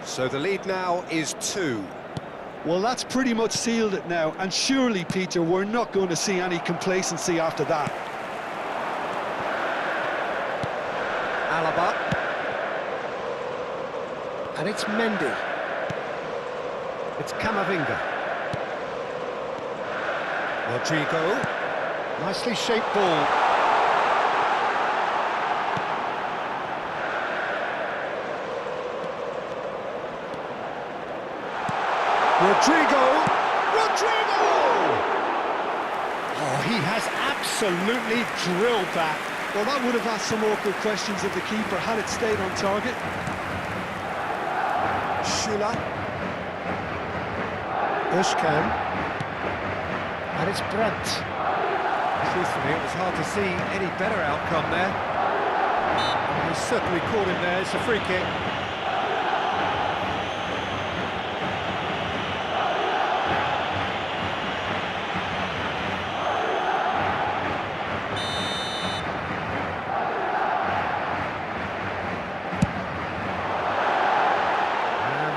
So the lead now is 2. Well, that's pretty much sealed it now, and surely, Peter, we're not going to see any complacency after that. Alaba. And it's Mendy. It's Camavinga. Rodrigo. Nicely shaped ball. Rodrigo! Oh, he has absolutely drilled that. Well, that would have asked some awkward questions of the keeper had it stayed on target. Schüller. Özcan. And it's Brandt. Truthfully, it was hard to see any better outcome there. He certainly caught him there. It's a free kick.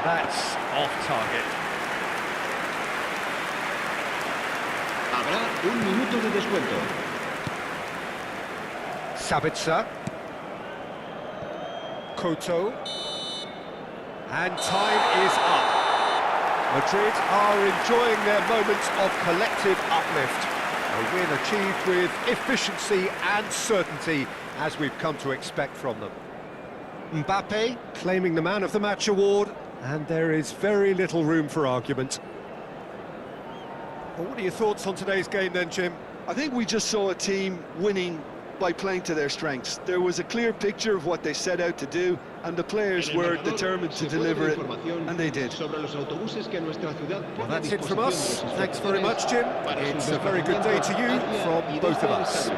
That's off target. Habrá 1 minuto de descuento. Sabitzer. Koto. And time is up. Madrid are enjoying their moments of collective uplift. A win achieved with efficiency and certainty, as we've come to expect from them. Mbappe claiming the Man of the Match award, and there is very little room for argument. Well, what are your thoughts on today's game then, Jim? I think we just saw a team winning by playing to their strengths. There was a clear picture of what they set out to do, and the players were determined to deliver it, and they did. Well, that's it from us. Thanks very much, Jim. It's a very good day to you from both of us.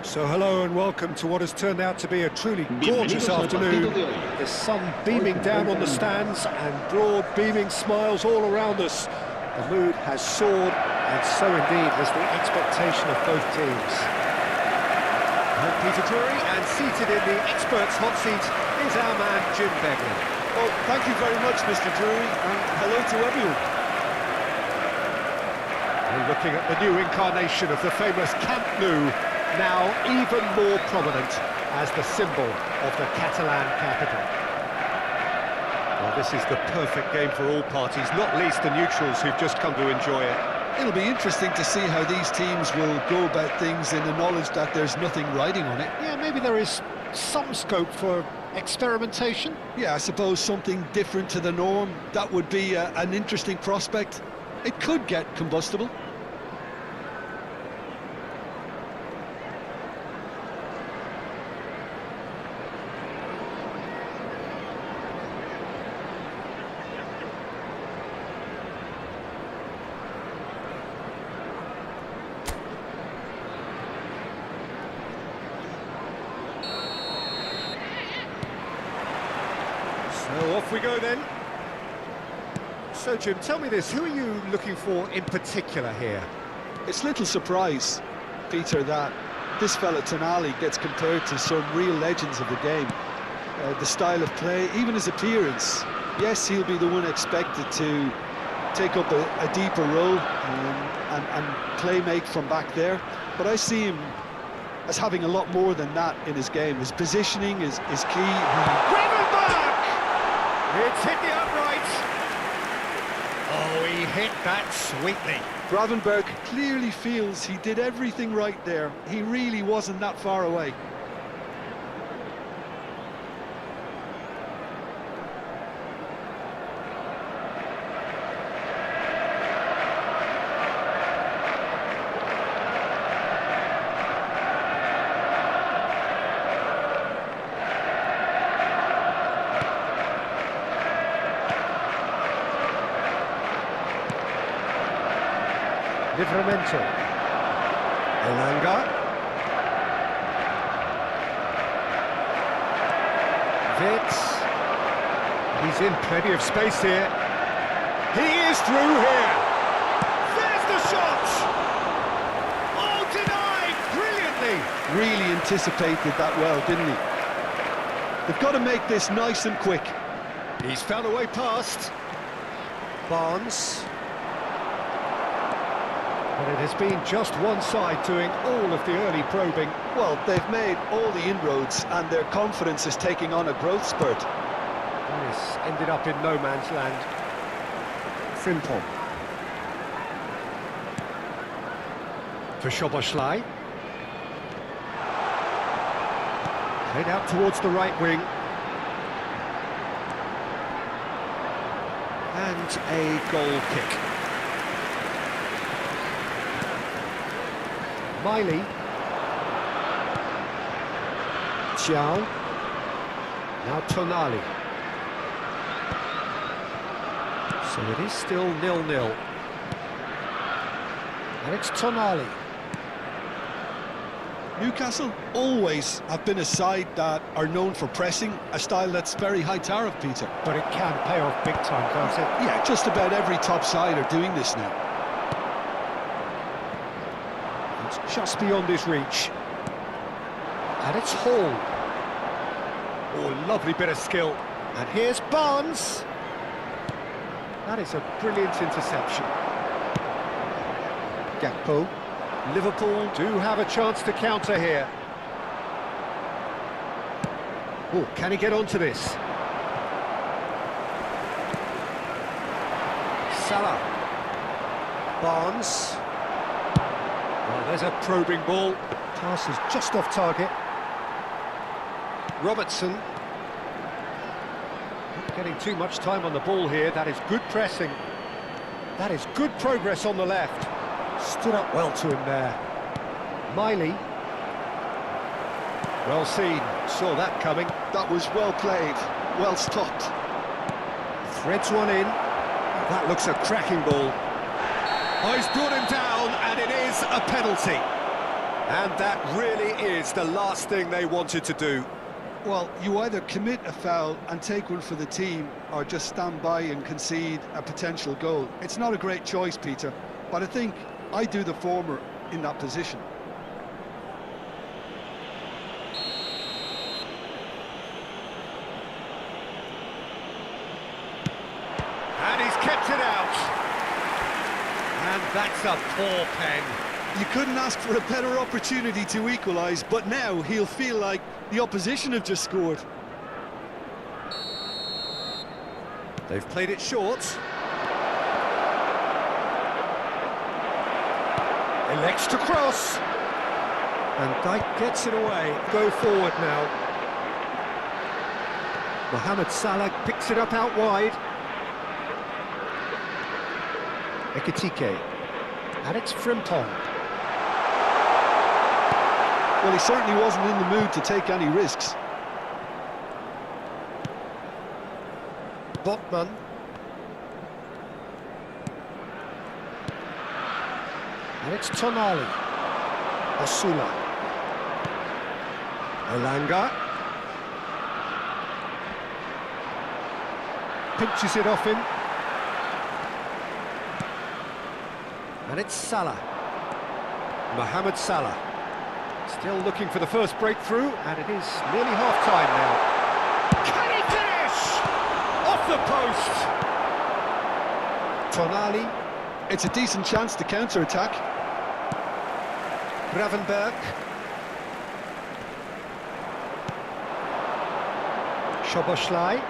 So hello and welcome to what has turned out to be a truly gorgeous Bienvenidos al afternoon. partido de hoy. The sun beaming down on the stands and broad beaming smiles all around us. The mood has soared, and so indeed has the expectation of both teams. I'm Peter Drury, and seated in the experts' hot seat is our man Jim Begley. Well, thank you very much, Mr. Drury, and hello to everyone. We're looking at the new incarnation of the famous Camp Nou, now even more prominent as the symbol of the Catalan capital. Well, this is the perfect game for all parties, not least the neutrals who've just come to enjoy it. It'll be interesting to see how these teams will go about things in the knowledge that there's nothing riding on it. Yeah, maybe there is some scope for experimentation. Yeah, I suppose something different to the norm. That would be an interesting prospect. It could get combustible. So off we go then. So Jim, tell me this, who are you looking for in particular here? It's little surprise, Peter, that this fella Tonali gets compared to some real legends of the game. The style of play, even his appearance. Yes, he'll be the one expected to take up a deeper role and play make from back there. But I see him as having a lot more than that in his game. His positioning is key. Gravenberch! It's hit the upright. Oh, he hit that sweetly. Gravenberch clearly feels he did everything right there. He really wasn't that far away. Livramento. Elanga. Wacth. He's in plenty of space here. He is through here. There's the shot! Oh, denied! Brilliantly! Really anticipated that well, didn't he? They've got to make this nice and quick. He's found a way past. Barnes. But it has been just one side doing all of the early probing. Well, they've made all the inroads and their confidence is taking on a growth spurt. This ended up in no man's land. Frimpong. For Szoboszlai. Played out towards the right wing. And a goal kick. Miley. Chiao. Now Tonali. So it is still 0-0. And it's Tonali. Newcastle always have been a side that are known for pressing, a style that's very high tariff, Peter. But it can pay off big time, can't it? Yeah, just about every top side are doing this now. It's just beyond his reach. And it's Hall. Oh, lovely bit of skill. And here's Barnes. That is a brilliant interception. Gakpo. Liverpool do have a chance to counter here. Oh, can he get onto this? Salah. Barnes. Well, there's a probing ball. Pass is just off target. Robertson. Not getting too much time on the ball here. That is good pressing. That is good progress on the left. Stood up well to him there. Miley. Well seen. Saw that coming. That was well played, well stopped. Threads one in. That looks a cracking ball. Oh, he's brought him down, and it is a penalty. And that really is the last thing they wanted to do. Well, you either commit a foul and take one for the team, or just stand by and concede a potential goal. It's not a great choice, Peter, but I think I do the former in that position. And he's kept it out. And that's a poor pen. You couldn't ask for a better opportunity to equalise, but now he'll feel like the opposition have just scored. They've played it short. Elects to cross. And Dijk gets it away. Go forward now. Mohamed Salah picks it up out wide. Ekitike. And it's Frimpong. Well, he certainly wasn't in the mood to take any risks. Botman. And it's Tonali. Osula. Elanga. Pinches it off him. And it's Salah. Mohamed Salah. Still looking for the first breakthrough, and it is nearly half-time now. Can he finish? Off the post! Tonali. It's a decent chance to counter-attack. Gravenberg. Szoboszlai.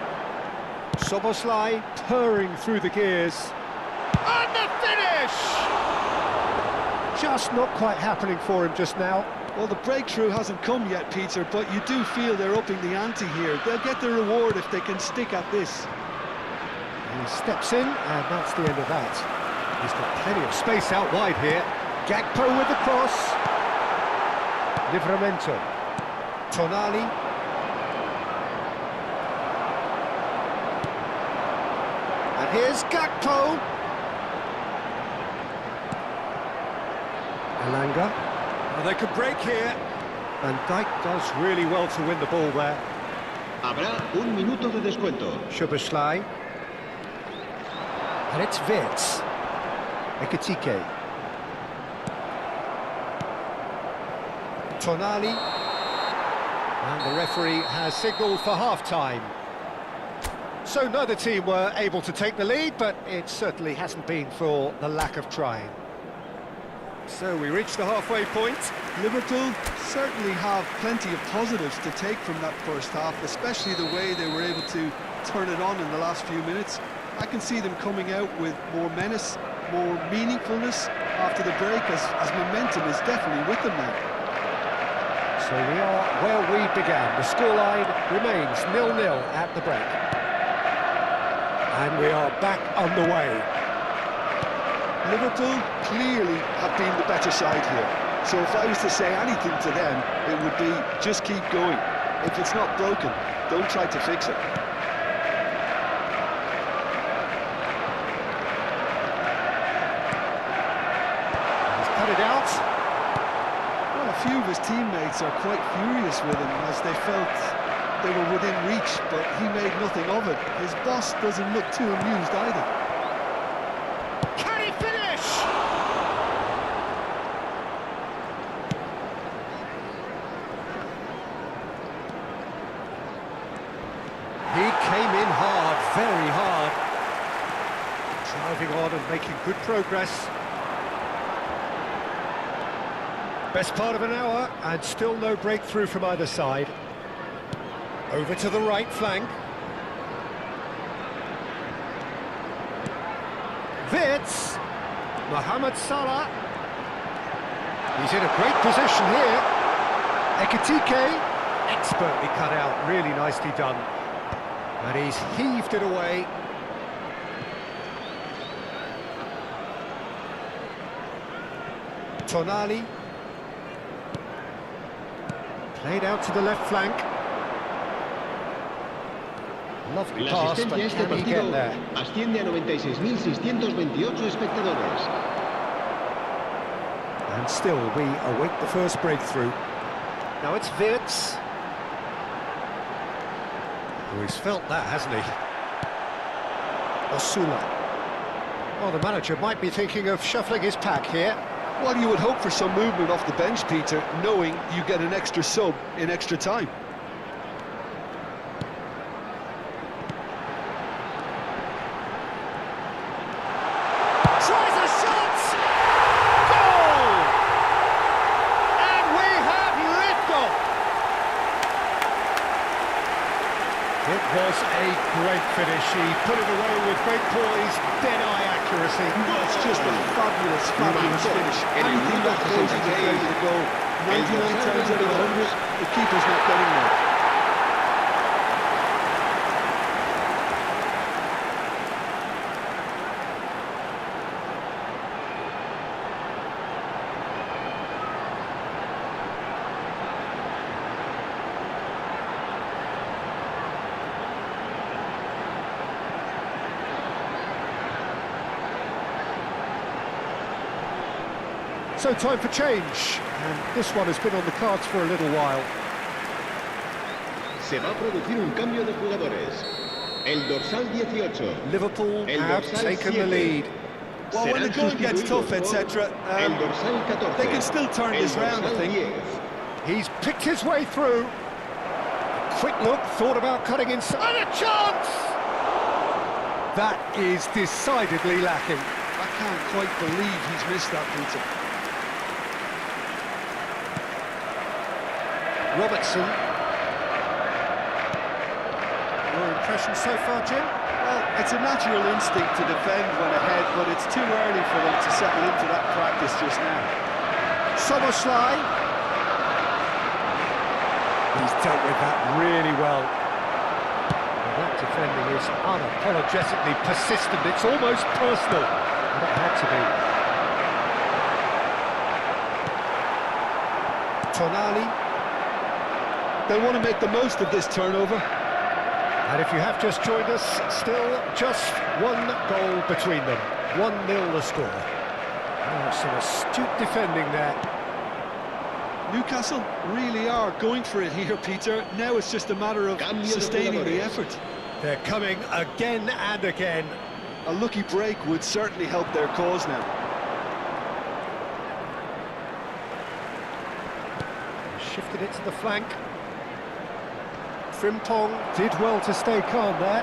Szoboszlai purring through the gears. And the finish! Just not quite happening for him just now. Well, the breakthrough hasn't come yet, Peter, but you do feel they're upping the ante here. They'll get the reward if they can stick at this. And he steps in, and that's the end of that. He's got plenty of space out wide here. Gakpo with the cross. Livramento. Tonali. And here's Gakpo. Elanga. Well, they could break here. And Dijk does really well to win the ball there. Habrá un minuto de descuento. Szoboszlai. And it's Wacth. Ekitike. Tonali. And the referee has signalled for half-time. So neither team were able to take the lead, but it certainly hasn't been for the lack of trying. So we reach the halfway point. Liverpool certainly have plenty of positives to take from that first half, especially the way they were able to turn it on in the last few minutes. I can see them coming out with more menace, more meaningfulness after the break, as momentum is definitely with them now. So we are where we began. The scoreline remains 0-0 at the break. And we are back on the way. Liverpool clearly have been the better side here. So if I was to say anything to them, it would be just keep going. If it's not broken, don't try to fix it. He's cut it out. Well, a few of his teammates are quite furious with him as they felt they were within reach, but he made nothing of it. His boss doesn't look too amused either. Can he finish? He came in hard, very hard. Driving on and making good progress. Best part of an hour, and still no breakthrough from either side. Over to the right flank. Wacth. Mohamed Salah. He's in a great position here. Ekitike. Expertly cut out, really nicely done. And he's heaved it away. Tonali. Played out to the left flank. Lovely La pass, asistencia but a este can he get partido there? asciende a 96.628 espectadores. And still, we await the first breakthrough. Now it's Wacth. Oh, he's felt that, hasn't he? Osula. Well, the manager might be thinking of shuffling his pack here. Well, you would hope for some movement off the bench, Peter, knowing you get an extra sub in extra time. Tries a shot! Goal! And we have liftoff! It was a great finish. He put it away with great poise, dead-eye accuracy. It's just a fabulous finish. Anything that goes in the way of the goal, 99 times out of 100, the keeper's not getting there. So time for change, and this one has been on the cards for a little while. Se va a producir un cambio de jugadores. El dorsal 18. Liverpool El have dorsal taken the 7. lead. Well, when the Serán going gets tough, sustituidos etc., por el dorsal 14. they can still turn El this round, I dorsal think. 10. He's picked his way through. A quick look, thought about cutting inside, and a chance! That is decidedly lacking. I can't quite believe he's missed that, Peter. Robertson. Your impression so far, Jim? Well, it's a natural instinct to defend when ahead, but it's too early for them to settle into that practice just now. Soboslai. He's dealt with that really well. And that defending is unapologetically persistent. It's almost personal. And it had to be. Tonali. They want to make the most of this turnover. And if you have just joined us, still just one goal between them. 1-0 the score. Oh, some astute defending there. Newcastle really are going for it here, Peter. Now it's just a matter of sustaining the effort. They're coming again and again. A lucky break would certainly help their cause now. Shifted it to the flank. Frimpong did well to stay calm there.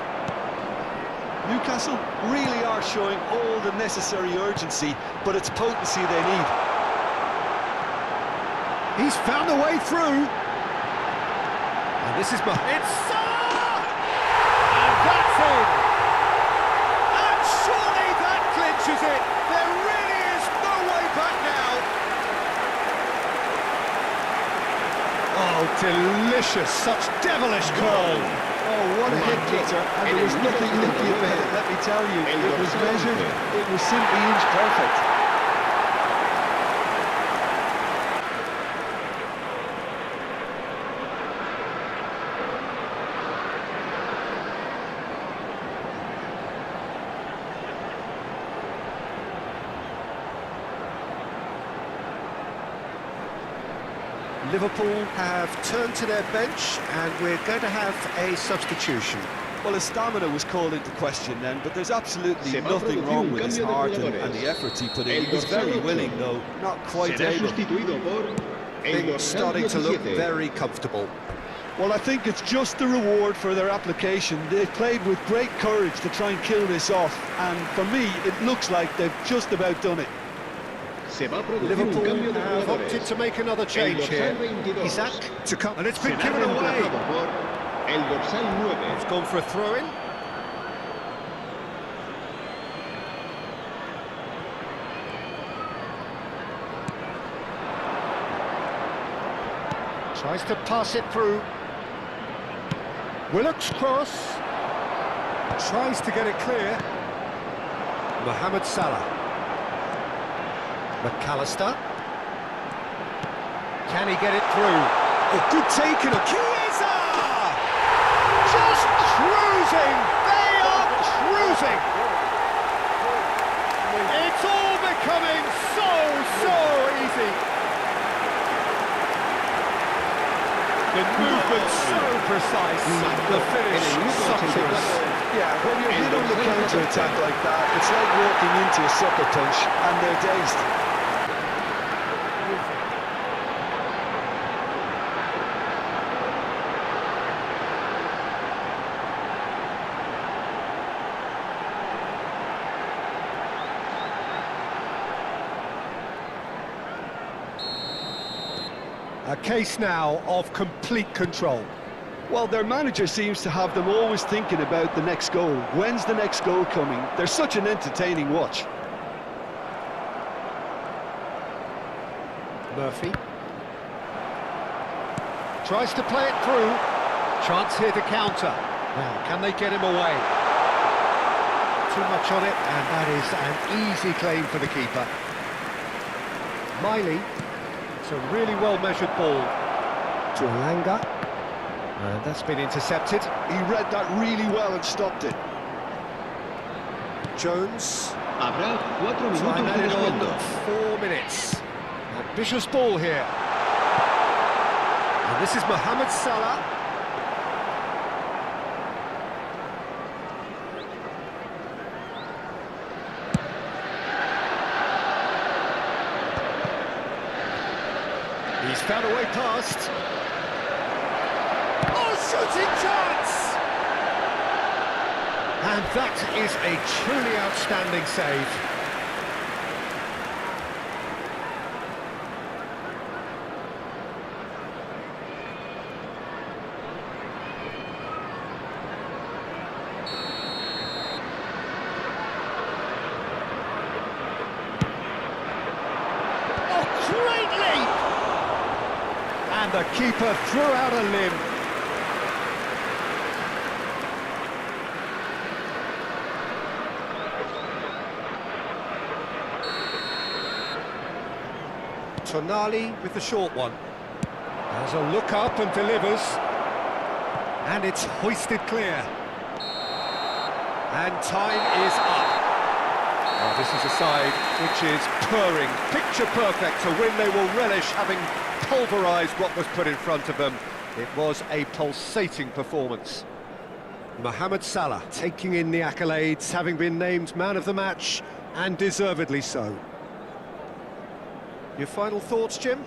Newcastle really are showing all the necessary urgency, but it's potency they need. He's found a way through. And this is it's Salah! And that's in. And surely that clinches it. There really is no way back now. Oh, delicious, such devilish goal. Oh, what a hit, Peter. And there was nothing lucky about it, let me tell you. It was measured, it was simply inch perfect. Liverpool have turned to their bench and we're going to have a substitution. Well, his stamina was called into question then, but there's absolutely nothing wrong with his heart and the efforts he put in. He was very willing, though not quite able. Things starting to look very comfortable. Well, I think it's just the reward for their application. They've played with great courage to try and kill this off, and for me, it looks like they've just about done it. Liverpool have opted to make another change here. Isaac to come, and it's been given away. It's gone for a throw-in. Tries to pass it through. Willock's cross. Tries to get it clear. Mohamed Salah. McAllister. Can he get it through? Oh, good taken. Chiesa! Just cruising! They are cruising! It's all becoming so easy. The movement so precise, the finish sumptuous. Yeah, when you're hit on the counter-attack like that, it's like walking into a sucker punch, and they're dazed. A case now of complete control. Well, their manager seems to have them always thinking about the next goal. When's the next goal coming? They're such an entertaining watch. Murphy tries to play it through. Chance here to counter. Now, can they get him away? Too much on it, and that is an easy claim for the keeper. Miley, it's a really well-measured ball. To Langa, and that's been intercepted. He read that really well and stopped it. Jones, Habrá 4 time minutos de added on descuento. 4 minutes. Ambitious ball here. And this is Mohamed Salah. He's found a way past. Oh, shooting chance! And that is a truly outstanding save. Oh, great leap! And the keeper threw out a limb. Tonali with the short one. Has a look up and delivers. And it's hoisted clear. And time is up. Well, this is a side which is purring, picture perfect, a win they will relish, having pulverised what was put in front of them. It was a pulsating performance. Mohamed Salah taking in the accolades, having been named man of the match, and deservedly so. Your final thoughts, Jim?